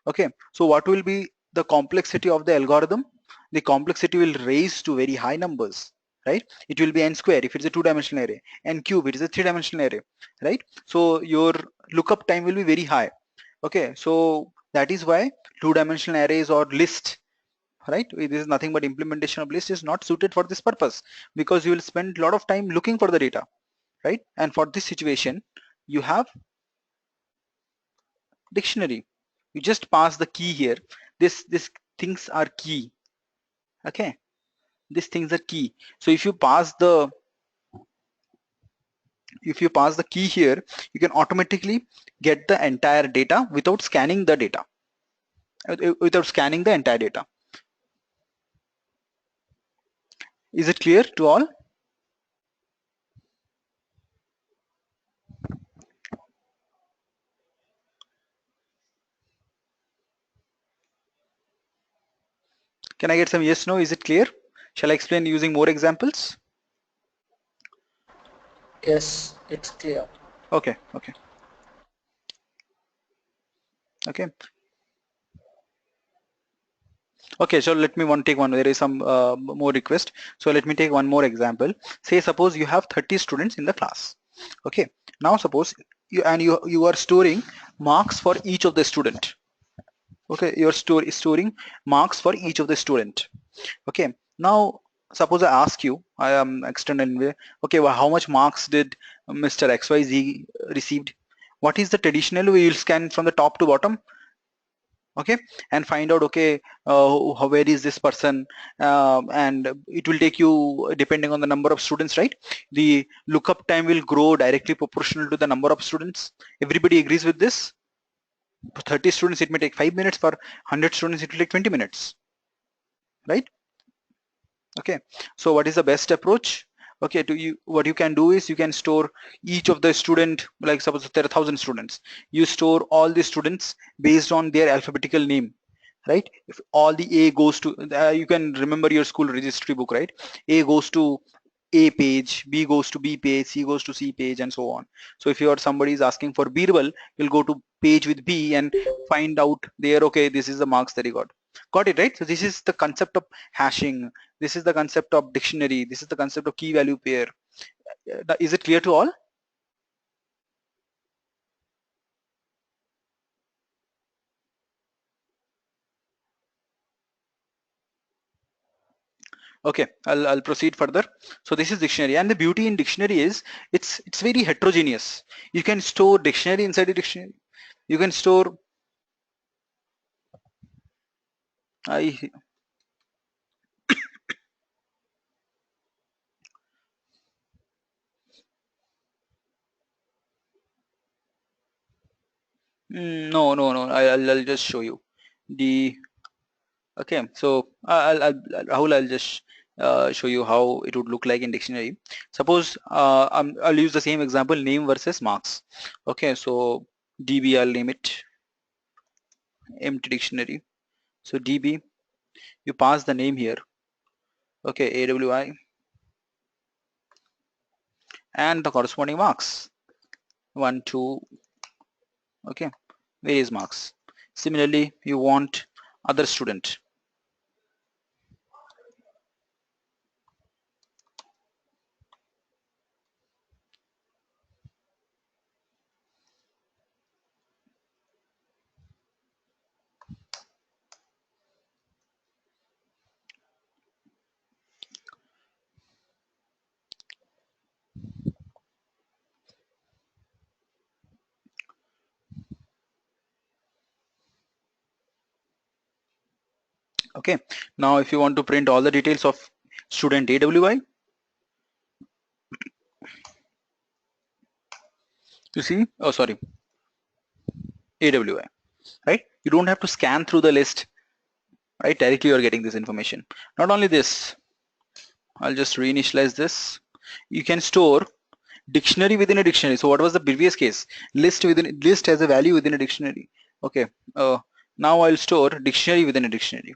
Okay, so what will be the complexity of the algorithm? The complexity will raise to very high numbers, right? It will be n square if it's a two-dimensional array, n cube it is a three-dimensional array, right? So your lookup time will be very high. Okay, so that is why two-dimensional arrays or list, right, this is nothing but implementation of list, is not suited for this purpose, because you will spend a lot of time looking for the data, right? And for this situation you have dictionary. You just pass the key here. This things are key. Okay, these things are key. So if you pass the key here, you can automatically get the entire data without scanning the data, without scanning the entire data. Is it clear to all? Can I get some yes, no? Is it clear? Shall I explain using more examples? Yes, it's clear. Okay. Okay, so let me take one. There is some more request. So let me take one more example. Say suppose you have 30 students in the class. Okay, now suppose you are storing marks for each of the student. Okay, you're storing marks for each of the student. Okay, now suppose I ask you, I am external. Okay, well, how much marks did Mr. XYZ received? What is the traditional way? You'll scan from the top to bottom. okay, and find out, okay, where is this person, and it will take you depending on the number of students, right? The lookup time will grow directly proportional to the number of students. Everybody agrees with this? For 30 students it may take 5 minutes, for 100 students it will take 20 minutes, right? Okay, so what is the best approach? Okay, to you, what you can do is you can store each of the student, like suppose there are 1,000 students, you store all the students based on their alphabetical name, right? If all the A goes to, you can remember your school registry book, right? A goes to A page, B goes to B page, C goes to C page, and so on. So if you are somebody is asking for Birbal, you'll go to page with B and find out there, okay, this is the marks that he got. Got it, right? So this is the concept of hashing. This is the concept of dictionary. This is the concept of key value pair. Is it clear to all? Okay, I'll proceed further. So this is dictionary, and the beauty in dictionary is it's very heterogeneous. You can store dictionary inside a dictionary. You can store I no, I'll just show you the. Okay, so Rahul, I'll just show you how it would look like in dictionary. Suppose I'll use the same example, name versus marks. Okay, so DB, I'll name it empty dictionary. So DB, you pass the name here. Okay, AWI and the corresponding marks. 1, 2, okay, various marks. Similarly, you want other student. Okay, now if you want to print all the details of student AWI, you see, oh sorry, AWI, right? You don't have to scan through the list, right? Directly you're getting this information. Not only this, I'll just reinitialize this. You can store dictionary within a dictionary. So what was the previous case? List within list has a value within a dictionary. Okay, now I'll store dictionary within a dictionary.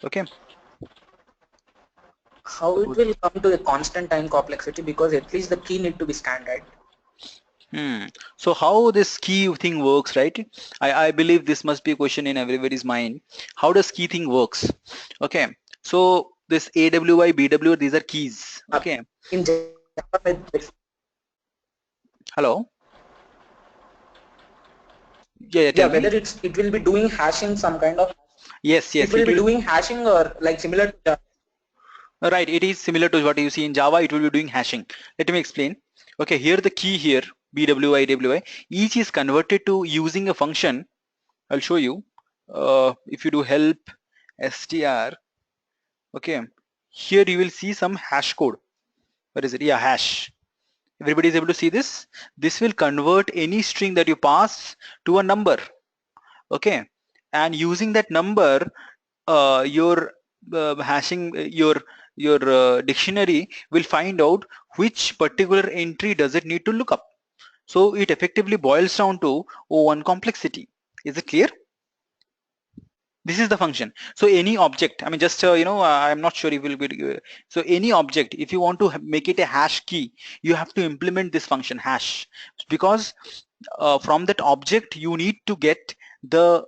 Okay. How it will come to a constant time complexity, because at least the key need to be standard. So how this key thing works, right? I believe this must be a question in everybody's mind. How does key thing works? Okay, so this AWI, BW, these are keys. Okay. In Java, Hello. Yeah, tell me. whether it will be doing hashing, some kind of, Yes, it yes, will it be will. doing hashing or like similar to Java. Right, it is similar to what you see in Java. It will be doing hashing. Let me explain. Okay, here the key here, BWI, AWI, each is converted to using a function. I'll show you. If you do help str, okay, here you will see some hash code. Where is it? Yeah, hash. Everybody is able to see this. This will convert any string that you pass to a number. Okay, and using that number, your hashing your dictionary will find out which particular entry does it need to look up. So it effectively boils down to O1 complexity. Is it clear? This is the function. So any object, I mean, just I'm not sure if will be. So any object, if you want to make it a hash key, you have to implement this function hash, because from that object you need to get the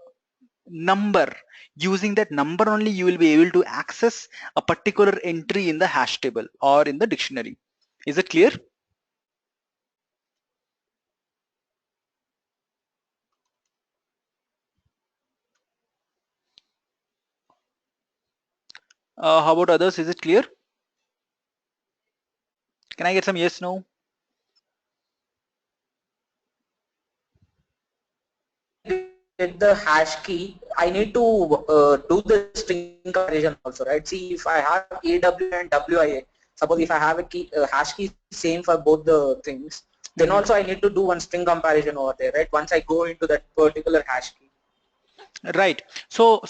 number. Using that number only you will be able to access a particular entry in the hash table or in the dictionary. Is it clear? How about others? Is it clear? Can I get some yes, no? with the hash key, I need to do the string comparison also, right? See, if I have AW and WIA, suppose if I have a key, hash key same for both the things, then also I need to do one string comparison over there, right? Once I go into that particular hash key. Right. So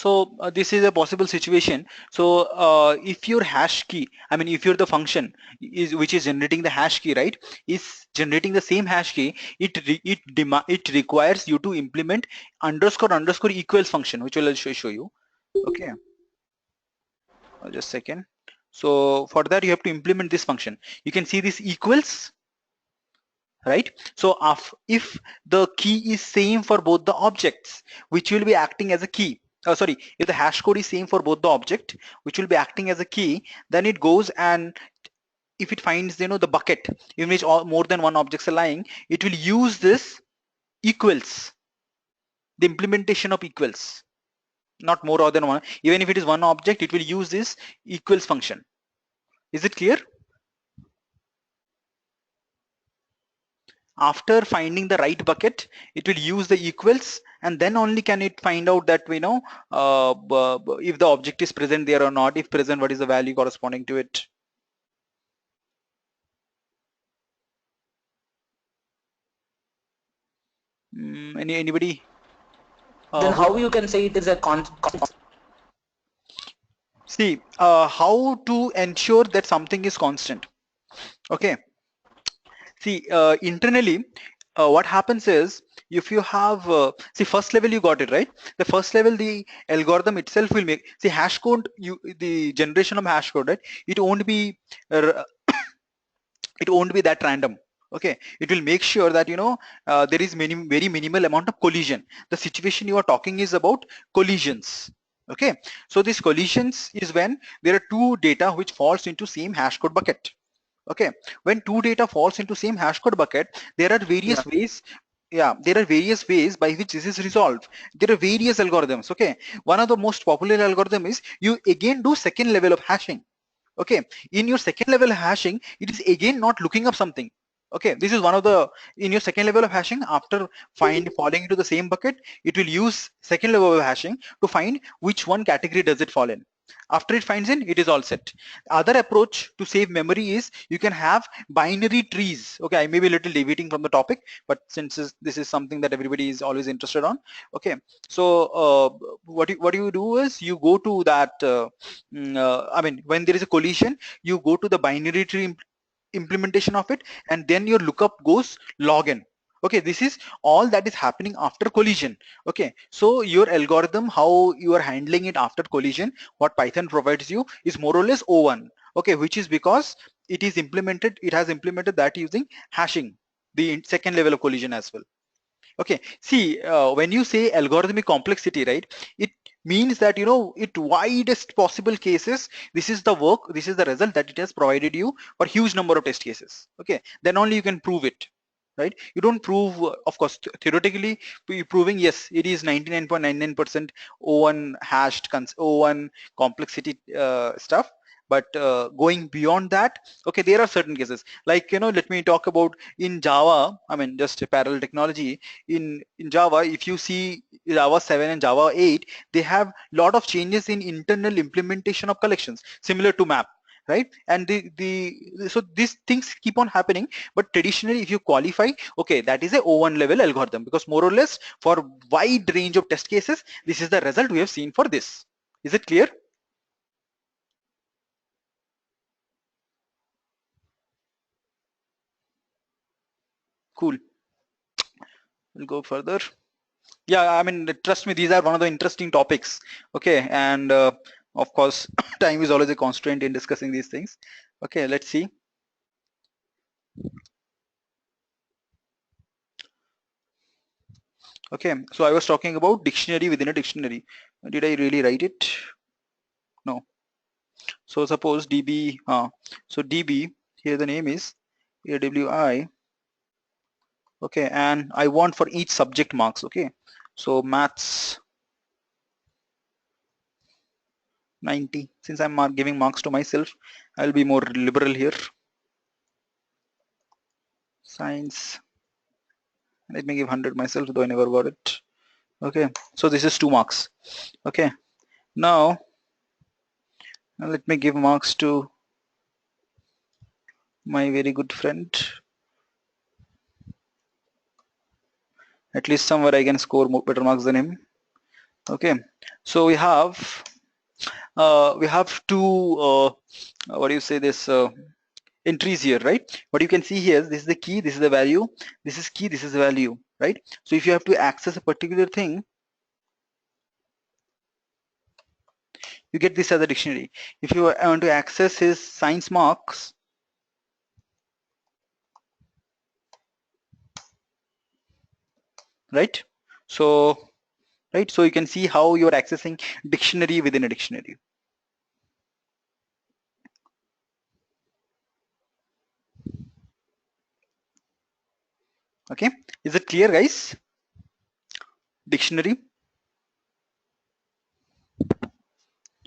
this is a possible situation. So if your hash key, I mean, if you're the function is which is generating the hash key, right, is generating the same hash key, it requires you to implement underscore equals function, which will show you. Okay. Just a second. So for that you have to implement this function. You can see this equals, right? So if the key is same for both the objects, which will be acting as a key, sorry, if the hash code is same for both the object, which will be acting as a key, then it goes and if it finds, you know, the bucket in which more than one objects are lying, it will use this equals, the implementation of equals, not more than one. Even if it is one object, it will use this equals function. Is it clear? After finding the right bucket, it will use the equals, and then only can it find out that, you know, if the object is present there or not. If present, what is the value corresponding to it? Anybody? Then Who? how you can say it is a See, how to ensure that something is constant? Okay. See, internally, what happens is, if you have, see, first level you got it right. The first level, the algorithm itself will make, see, hash code, the generation of hash code, right? It won't be, it won't be that random. Okay, it will make sure that, you know, there is very minimal amount of collision. The situation you are talking is about collisions. Okay, so these collisions is when there are two data which falls into same hash code bucket. Okay, when two data falls into same hash code bucket, there are various ways. Yeah, there are various ways by which this is resolved. There are various algorithms. Okay, one of the most popular algorithm is you again do second level of hashing. Okay, in your second level hashing, it is again not looking up something. Okay, this is one of the, in your second level of hashing, after falling into the same bucket, it will use second level of hashing to find which one category does it fall in. After it finds in, it is all set. Other approach to save memory is you can have binary trees. Okay, I may be a little deviating from the topic, but since this is something that everybody is always interested on. Okay, so what you do is you go to that I mean, when there is a collision, you go to the binary tree implementation of it, and then your lookup goes log n. Okay, this is all that is happening after collision. Okay, so your algorithm, how you are handling it after collision, what Python provides you is more or less O1. Okay, which is because it is implemented, it has implemented that using hashing, the second level of collision as well. Okay, see, when you say algorithmic complexity, right, it means that, you know, it widest possible cases, this is the work, this is the result that it has provided you for huge number of test cases. Okay, then only you can prove it, right? You don't prove, of course, theoretically proving yes, it is 99.99% O1 hashed O1 complexity stuff. But going beyond that, okay, there are certain cases, like, you know, let me talk about in Java. I mean, just a parallel technology in Java. If you see Java 7 and Java 8, they have lot of changes in internal implementation of collections, similar to map, right? And so these things keep on happening. But traditionally, if you qualify, okay, that is a O1 level algorithm, because more or less for wide range of test cases, this is the result we have seen for this. Is it clear? Cool. We'll go further. Yeah, I mean, trust me, these are one of the interesting topics. Okay, and of course, time is always a constraint in discussing these things. Okay, let's see. Okay, so I was talking about dictionary within a dictionary. Did I really write it? No. So suppose DB, so DB, here the name is AWI. Okay, and I want for each subject marks. Okay, so maths 90. Since I'm giving marks to myself, I'll be more liberal here. Science, let me give 100 myself, though I never got it. Okay, so this is 2 marks. Okay, now let me give marks to my very good friend. At least somewhere I can score more, better marks than him. Okay, so we have two what do you say this entries here, right? What you can see here, this is the key, this is the value, this is key, this is the value, right? So if you have to access a particular thing, you get this as a dictionary. If you want to access his science marks, right? So right, so you can see how you're accessing dictionary within a dictionary. Okay, is it clear, guys? Dictionary.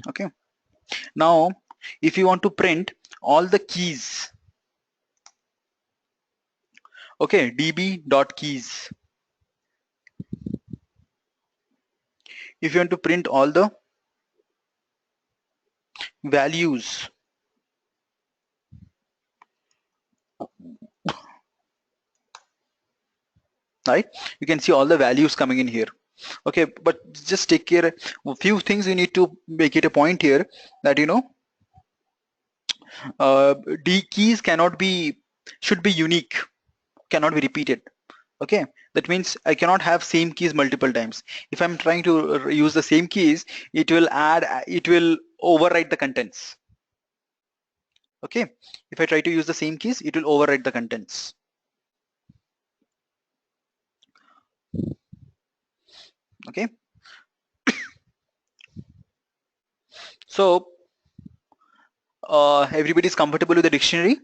Okay, now if you want to print all the keys, okay, db.keys. If you want to print all the values, right, you can see all the values coming in here. Okay, but just take care, a few things you need to make it a point here, that you know d keys cannot be, should be unique, cannot be repeated. Okay, that means I cannot have same keys multiple times. If I'm trying to use the same keys, it will overwrite the contents. Okay, if I try to use the same keys, it will overwrite the contents. Okay, so everybody is comfortable with the dictionary.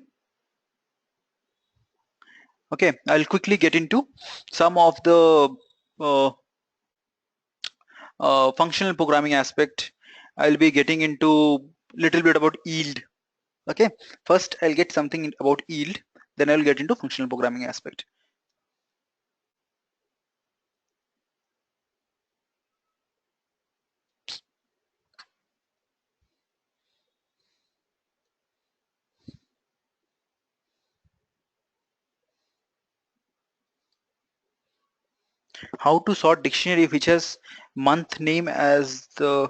Okay, I'll quickly get into some of the uh, functional programming aspect. I'll be getting into little bit about yield. Okay, first I'll get something about yield, then I'll get into functional programming aspect. How to sort dictionary which has month name as the,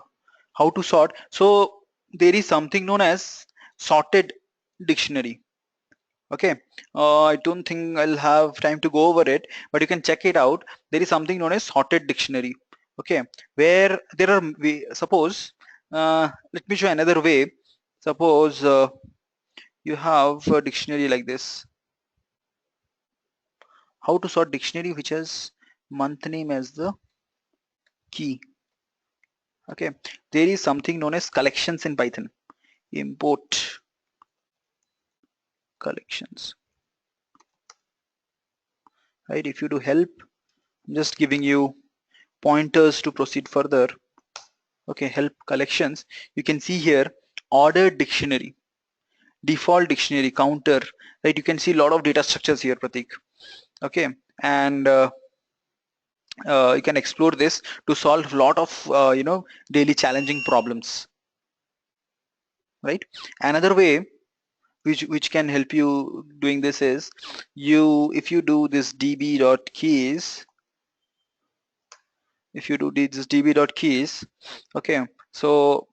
how to sort. So there is something known as sorted dictionary. Okay, I don't think I'll have time to go over it, but you can check it out. There is something known as sorted dictionary. Okay, where there are, suppose let me show another way. Suppose you have a dictionary like this. How to sort dictionary which has month name as the key. Okay, there is something known as collections in Python. Import collections. Right, if you do help, I'm just giving you pointers to proceed further. Okay, help collections. You can see here ordered dictionary, default dictionary, counter. Right, you can see a lot of data structures here, Pratik. Okay, and you can explore this to solve a lot of daily challenging problems. Right, another way which can help you doing this is, if you do this db.keys, if you do this db.keys, okay, so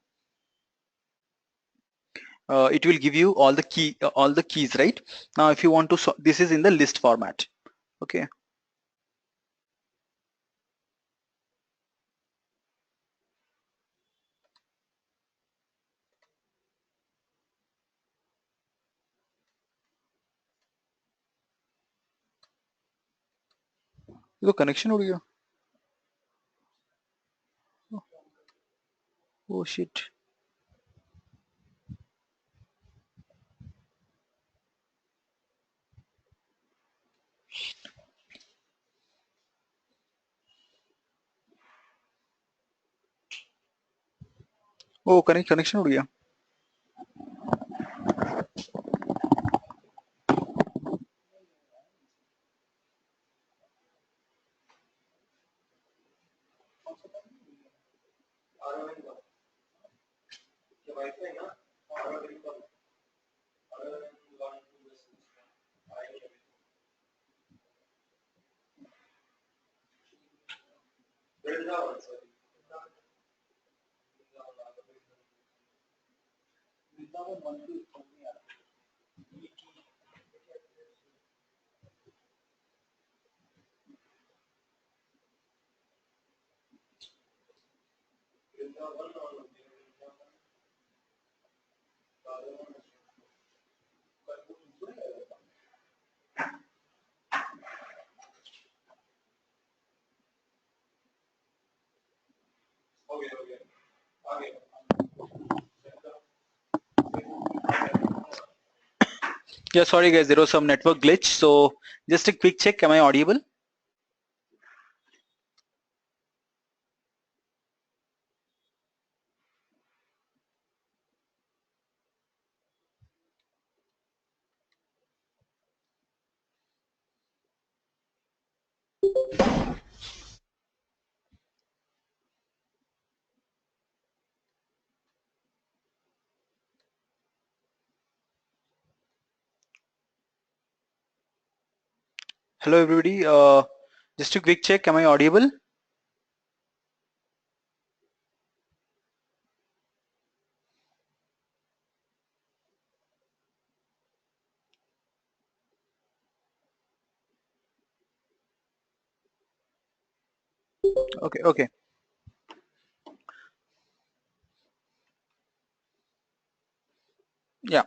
it will give you all the keys, right? Now if you want to, this is in the list format. Okay, तो connection हो गया. Oh shit. Oh, connection हो गया. Yeah, sorry guys, there was some network glitch. So just a quick check, am I audible? Hello everybody, just a quick check, am I audible? Okay, okay. Yeah.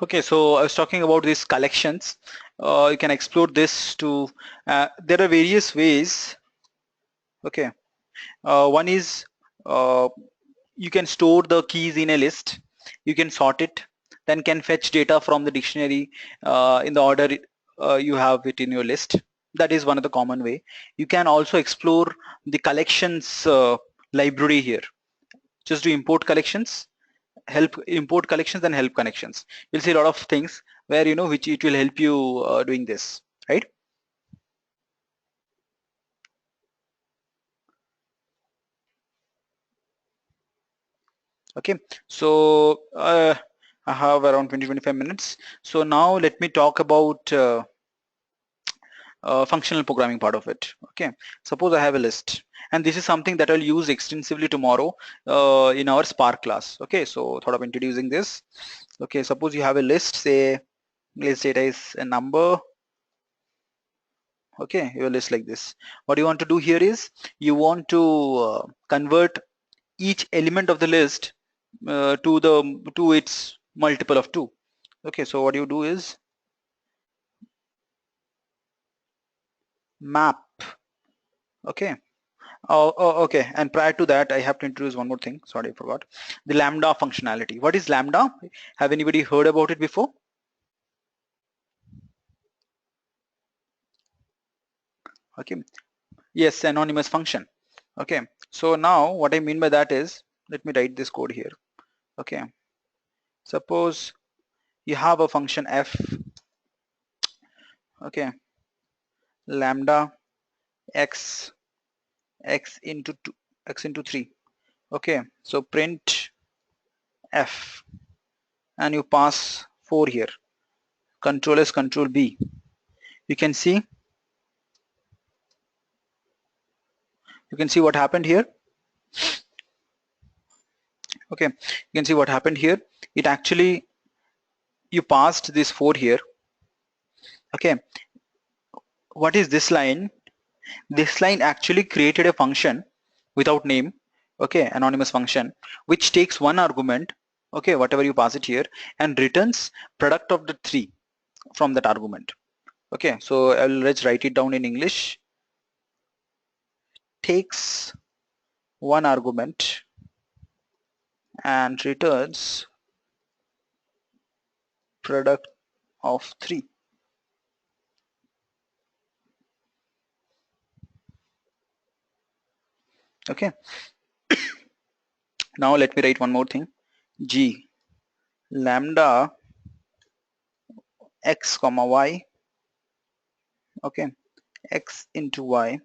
Okay, so I was talking about these collections. You can explore this to, there are various ways. Okay, one is uh, you can store the keys in a list, you can sort it, then can fetch data from the dictionary in the order you have it in your list. That is one of the common way. You can also explore the collections library here. Just do import collections, help import collections and help connections. You'll see a lot of things where which it will help you doing this, right? Okay, so I have around 20-25 minutes. So now let me talk about functional programming part of it. Okay, suppose I have a list, and this is something that I'll use extensively tomorrow in our Spark class. Okay, so thought of introducing this. Okay, suppose you have a list, say list data is a number. Okay, your list like this. What you want to do here is you want to convert each element of the list to its multiple of 2. Okay, so what you do is map. Okay. Okay, and prior to that I have to introduce one more thing. Sorry, I forgot the lambda functionality. What is lambda? Have anybody heard about it before? Okay, yes, anonymous function. Okay, so now what I mean by that is, let me write this code here. Okay, suppose you have a function f. Okay, lambda x into 2, x into 3. Okay, so print f and you pass 4 here. Control S, control B. You can see what happened here. Okay, you can see what happened here. It actually, you passed this 4 here. Okay, what is this line? This line actually created a function without name. Okay, anonymous function, which takes one argument, okay, whatever you pass it here, and returns product of the 3 from that argument. Okay, so let's write it down in English. Takes one argument and returns product of 3. Okay, now let me write one more thing. G lambda x comma y. Okay, x into y.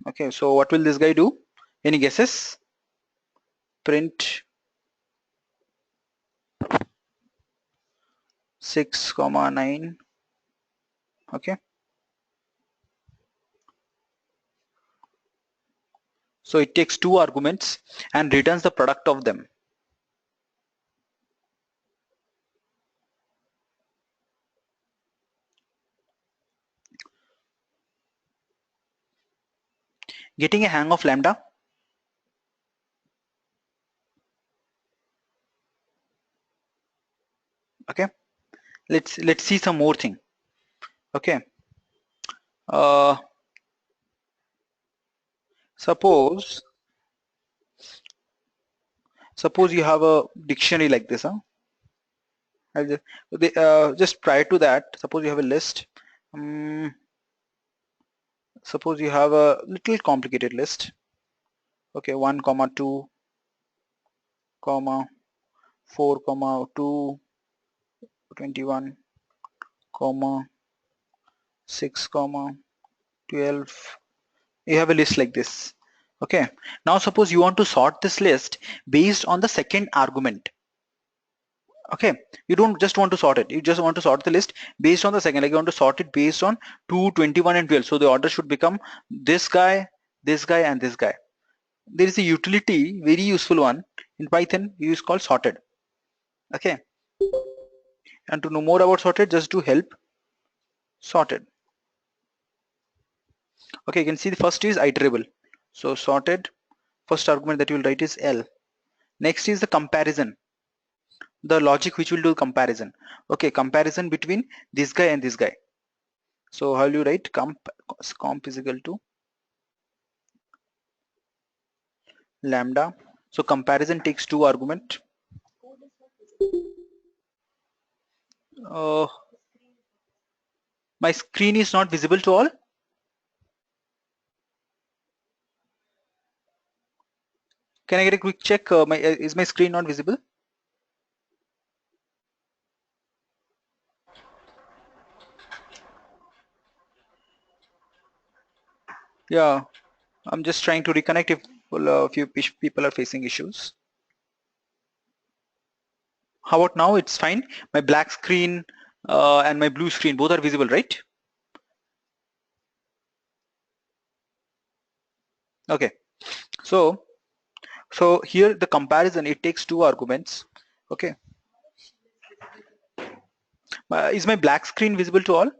Okay, so what will this guy do? Any guesses? Print 6 comma 9. Okay, so it takes two arguments and returns the product of them. Getting a hang of lambda? Okay, let's see some more thing. Okay, suppose you have a dictionary like this, huh? I'll just prior to that, suppose you have a list. Suppose you have a little complicated list. Okay, 1 comma 2 comma 4 comma 2 21 comma 6 comma 12. You have a list like this. Okay, now suppose you want to sort this list based on the second argument. Okay, you don't just want to sort it, you just want to sort the list based on the second, like you want to sort it based on 2 21 and 12. So the order should become this guy, this guy, and this guy. There is a utility, very useful one in Python, use called sorted. Okay, and to know more about sorted, just do help sorted. Okay, you can see the first is iterable. So sorted, first argument that you will write is L. Next is the comparison, the logic which will do comparison. Okay, comparison between this guy and this guy. So how will you write comp is equal to lambda. So comparison takes two argument. My screen is not visible to all. Can I get a quick check? Is my screen not visible? Yeah, I'm just trying to reconnect if a few people are facing issues. How about now? It's fine. My black screen and my blue screen both are visible, right? Okay. So here the comparison, it takes two arguments. Okay. Is my black screen visible to all?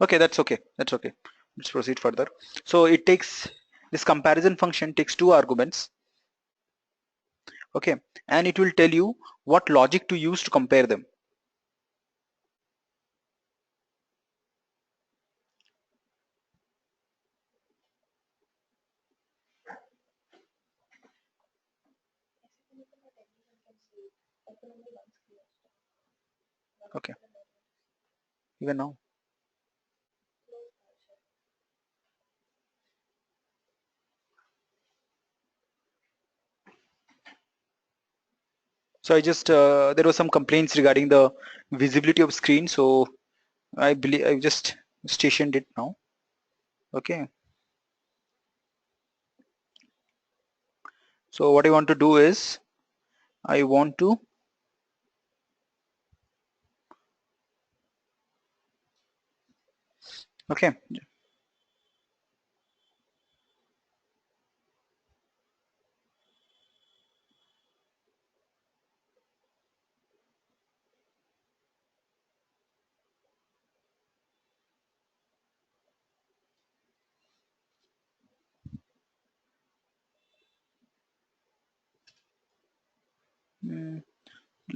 Okay, that's okay. That's okay. Let's proceed further. So it takes, this comparison function takes two arguments. Okay, and it will tell you what logic to use to compare them. Okay, even now. So I just there were some complaints regarding the visibility of screen, so I believe I just stationed it now. Okay, so what I want to do is I want to okay,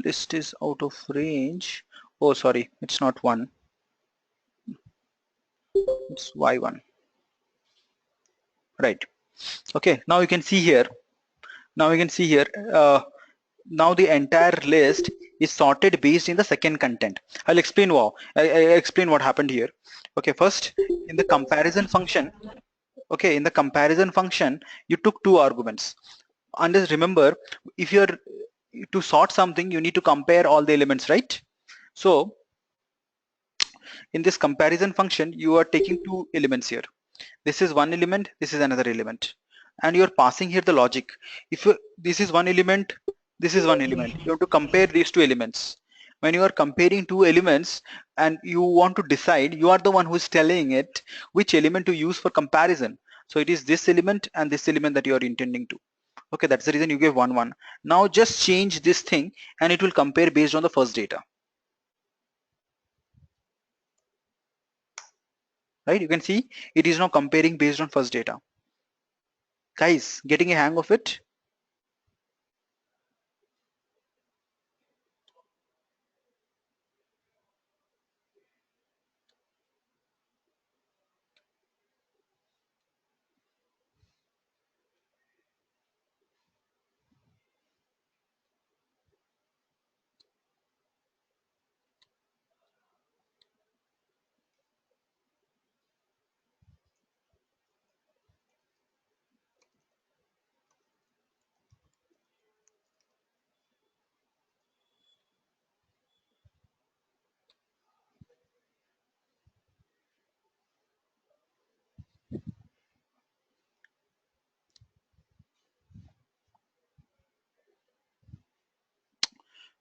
list is out of range. Oh, sorry, it's not one, it's y1, right? Okay, now you can see here, now the entire list is sorted based in the second content. I'll explain I explain what happened here. Okay, first in the comparison function, Okay, in the comparison function, you took two arguments. And just remember, if you're to sort something, you need to compare all the elements, right? So in this comparison function, you are taking two elements here. This is one element, this is another element, and you're passing here the logic. If this is one element, this is one element, you have to compare these two elements. When you are comparing two elements and you want to decide, you are the one who is telling it which element to use for comparison. So it is this element and this element that you are intending to. Okay, that's the reason you gave 1 1. Now just change this thing and it will compare based on the first data. Right, you can see it is now comparing based on first data. Guys, getting a hang of it?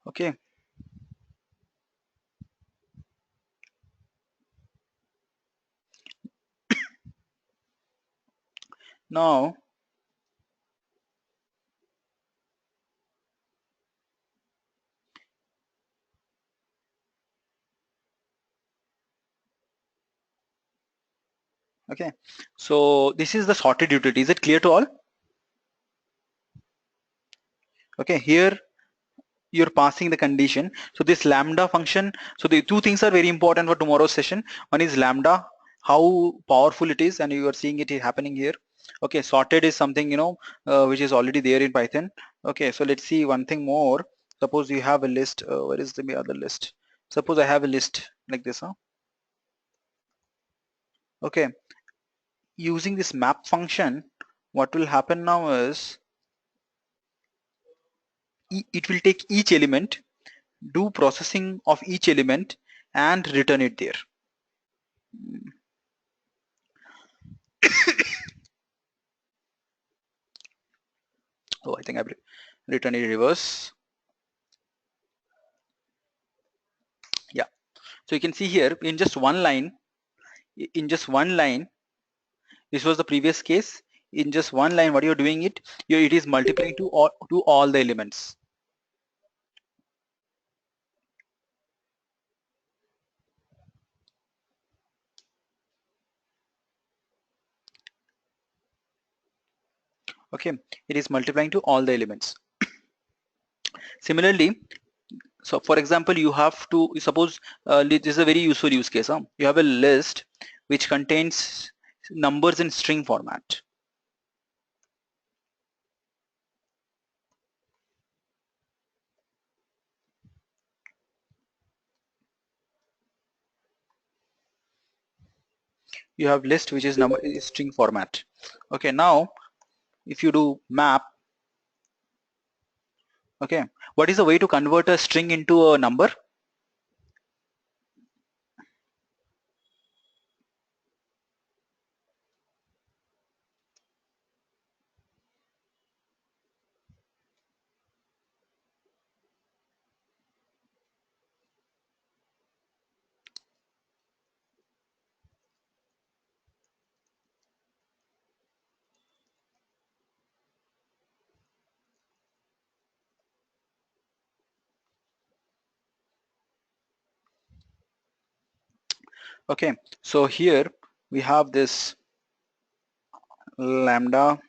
Okay, now okay, so this is the sorted utility. Is it clear to all? Okay, here you're passing the condition. So this lambda function, so the two things are very important for tomorrow's session. One is lambda, how powerful it is, and you are seeing it happening here. Okay, sorted is something, you know, which is already there in Python. Okay, so let's see one thing more. Suppose you have a list. Where is the other list? Suppose I have a list like this, huh? Okay, using this map function, what will happen now is it will take each element, do processing of each element, and return it there. Oh, I think I've written it reverse. Yeah, so you can see here in just one line, this was the previous case. In just one line, what you're doing it is multiplying to all the elements. Okay, it is multiplying to all the elements. Similarly, so for example, you have to suppose this is a very useful use case. You have a list which contains numbers in string format. You have list which is number is string format. Okay, now if you do map, okay, what is the way to convert a string into a number? Okay, so here we have this lambda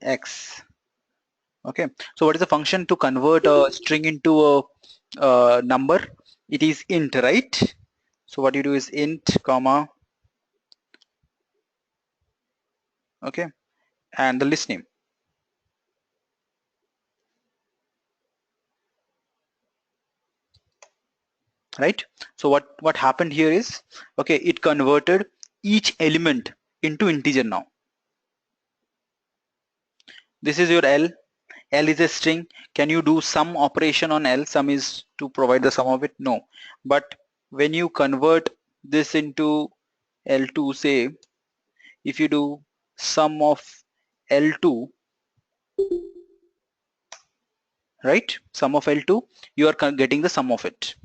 x. Okay, so what is the function to convert a string into a number? It is int, right? So what you do is int comma, okay, and the list name, right? So what happened here is, okay, it converted each element into integer now. This is your L. L is a string. Can you do sum operation on L? Sum is to provide the sum of it? No. But when you convert this into L2, say if you do sum of L2, right? Sum of L2, you are getting the sum of it.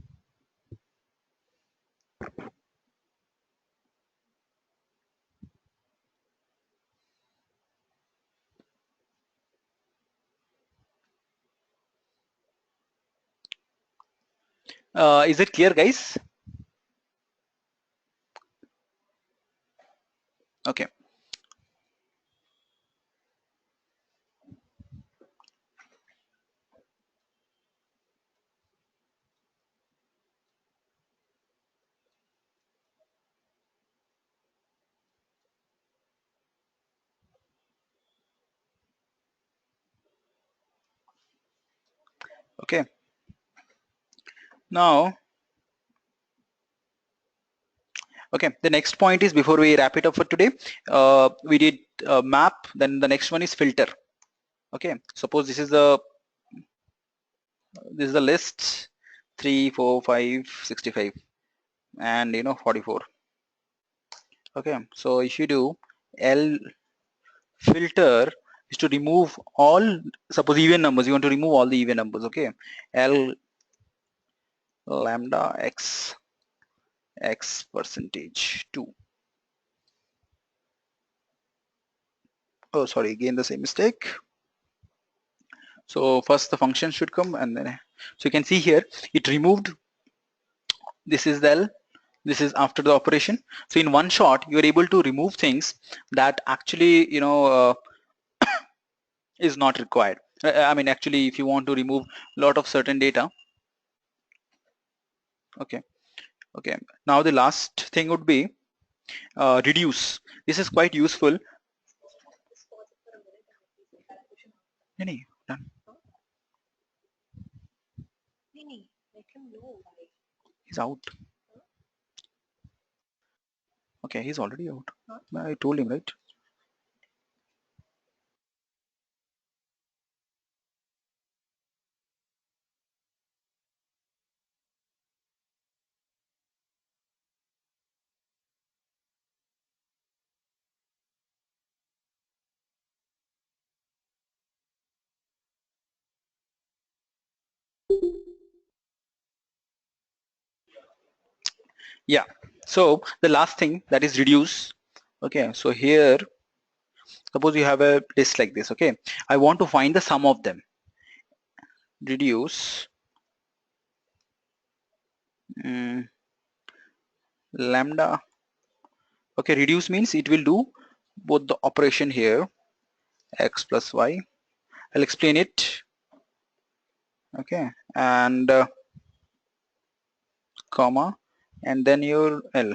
Is it clear, guys? Okay. Okay. Now, okay, the next point is, before we wrap it up for today, we did map, then the next one is filter. Okay, suppose this is the list 3, 4, 5, 65 and 44. Okay, so if you do L filter is to remove all, suppose even numbers, you want to remove all the even numbers. Okay, L lambda x percentage 2. Oh, sorry, again the same mistake. So first the function should come, and then so you can see here it removed. This is the L, this is after the operation. So in one shot you are able to remove things that actually is not required. I mean, actually, if you want to remove a lot of certain data. Okay, okay, now the last thing would be reduce. This is quite useful. Nee, done. He's out. Okay, he's already out. I told him, right? Yeah, so the last thing, that is reduce. Okay, so here suppose you have a list like this. Okay, I want to find the sum of them. Reduce lambda. Okay, reduce means it will do both the operation here, x plus y. I'll explain it. Okay, and comma, and then your L.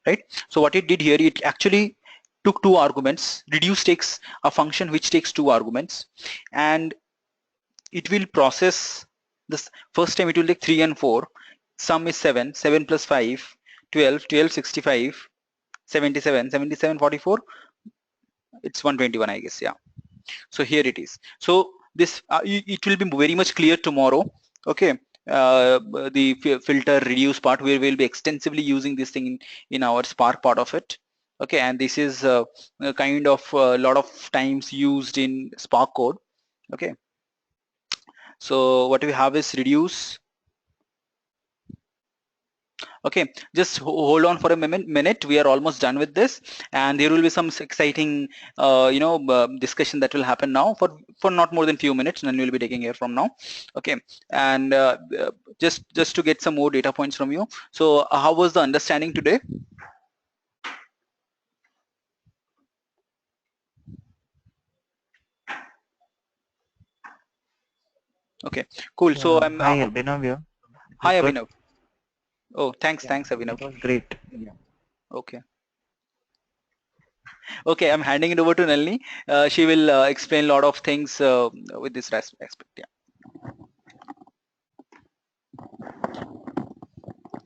Right, so what it did here, it actually took two arguments. Reduce takes a function which takes two arguments, and it will process this. First time it will take 3 and 4. Sum is 7, 7 plus 5, 12, 12, 65, 77, 77, 44. It's 121, I guess. Yeah, so here it is. So this it will be very much clear tomorrow. Okay, the filter reduce part, where we'll be extensively using this thing in our Spark part of it. Okay, and this is a kind of a lot of times used in Spark code. Okay, so what we have is reduce. Okay, just hold on for a minute. We are almost done with this, and there will be some exciting discussion that will happen now for not more than few minutes, and then we'll be taking here from now. Okay, and just to get some more data points from you. So how was the understanding today? Okay, cool. So I'm Hi, Abhinav here. It hi was good. Abhinav. Oh, thanks Yeah, Abhinav. it was great. Yeah. Okay. Okay, I'm handing it over to Nalini. She will explain a lot of things with this aspect. Yeah.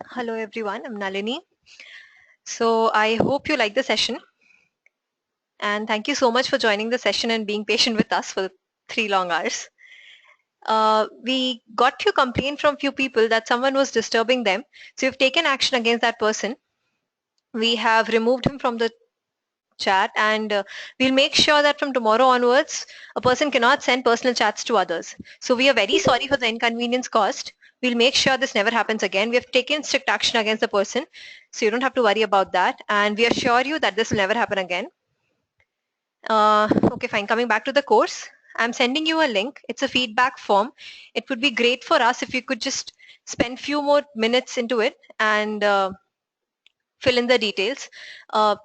Hello everyone, I'm Nalini. So I hope you like the session. And thank you so much for joining the session and being patient with us for 3 long hours. We got few complaint from few people that someone was disturbing them. So we've taken action against that person. We have removed him from the chat, and we'll make sure that from tomorrow onwards, a person cannot send personal chats to others. So we are very sorry for the inconvenience caused. We'll make sure this never happens again. We have taken strict action against the person, so you don't have to worry about that. And we assure you that this will never happen again. Okay, fine. Coming back to the course, I'm sending you a link. It's a feedback form. It would be great for us if you could just spend few more minutes into it and fill in the details.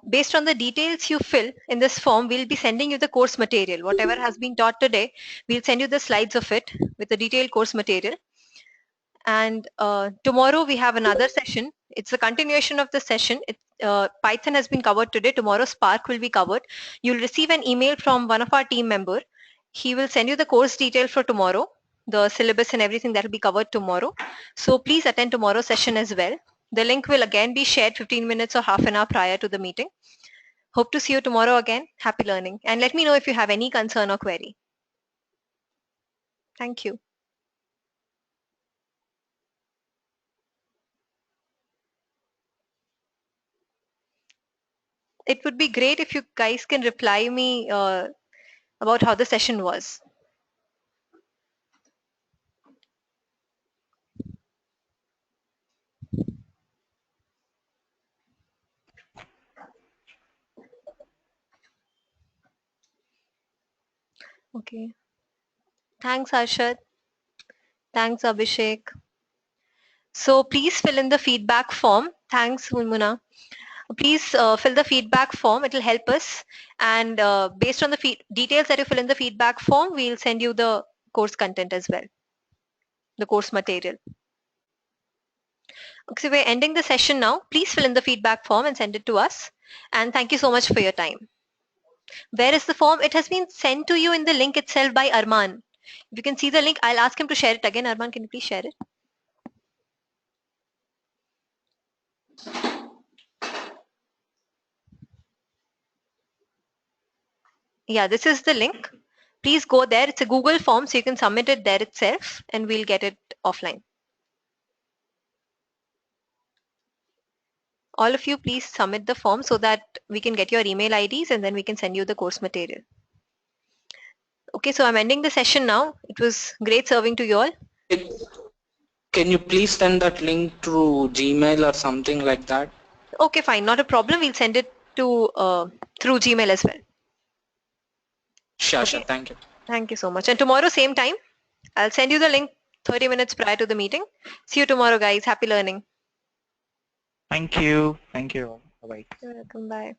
Based on the details you fill in this form, we'll be sending you the course material. Whatever has been taught today, we'll send you the slides of it with the detailed course material. And tomorrow we have another session. It's a continuation of the session. Python has been covered today. Tomorrow Spark will be covered. You'll receive an email from one of our team member. He will send you the course detail for tomorrow, the syllabus and everything that will be covered tomorrow. So please attend tomorrow's session as well. The link will again be shared 15 minutes or half an hour prior to the meeting. Hope to see you tomorrow again. Happy learning. And let me know if you have any concern or query. Thank you. It would be great if you guys can reply me about how the session was. Okay. Thanks, Arshad. Thanks, Abhishek. So please fill in the feedback form. Thanks, Muna. Please fill the feedback form. It will help us. And based on the details that you fill in the feedback form, we'll send you the course content as well, the course material. Okay, so we're ending the session now. Please fill in the feedback form and send it to us. And thank you so much for your time. Where is the form? It has been sent to you in the link itself by Arman. If you can see the link, I'll ask him to share it again. Arman, can you please share it? Yeah, this is the link. Please go there. It's a Google form, so you can submit it there itself and we'll get it offline. All of you, please submit the form so that we can get your email IDs and then we can send you the course material. Okay, so I'm ending the session now. It was great serving to you all. Can you please send that link through Gmail or something like that? Okay, fine. Not a problem. We'll send it to through Gmail as well. Sure, Okay. sure. Thank you. Thank you so much. And tomorrow, same time, I'll send you the link 30 minutes prior to the meeting. See you tomorrow, guys. Happy learning. Thank you. Thank you. Bye-bye. You're welcome. Bye.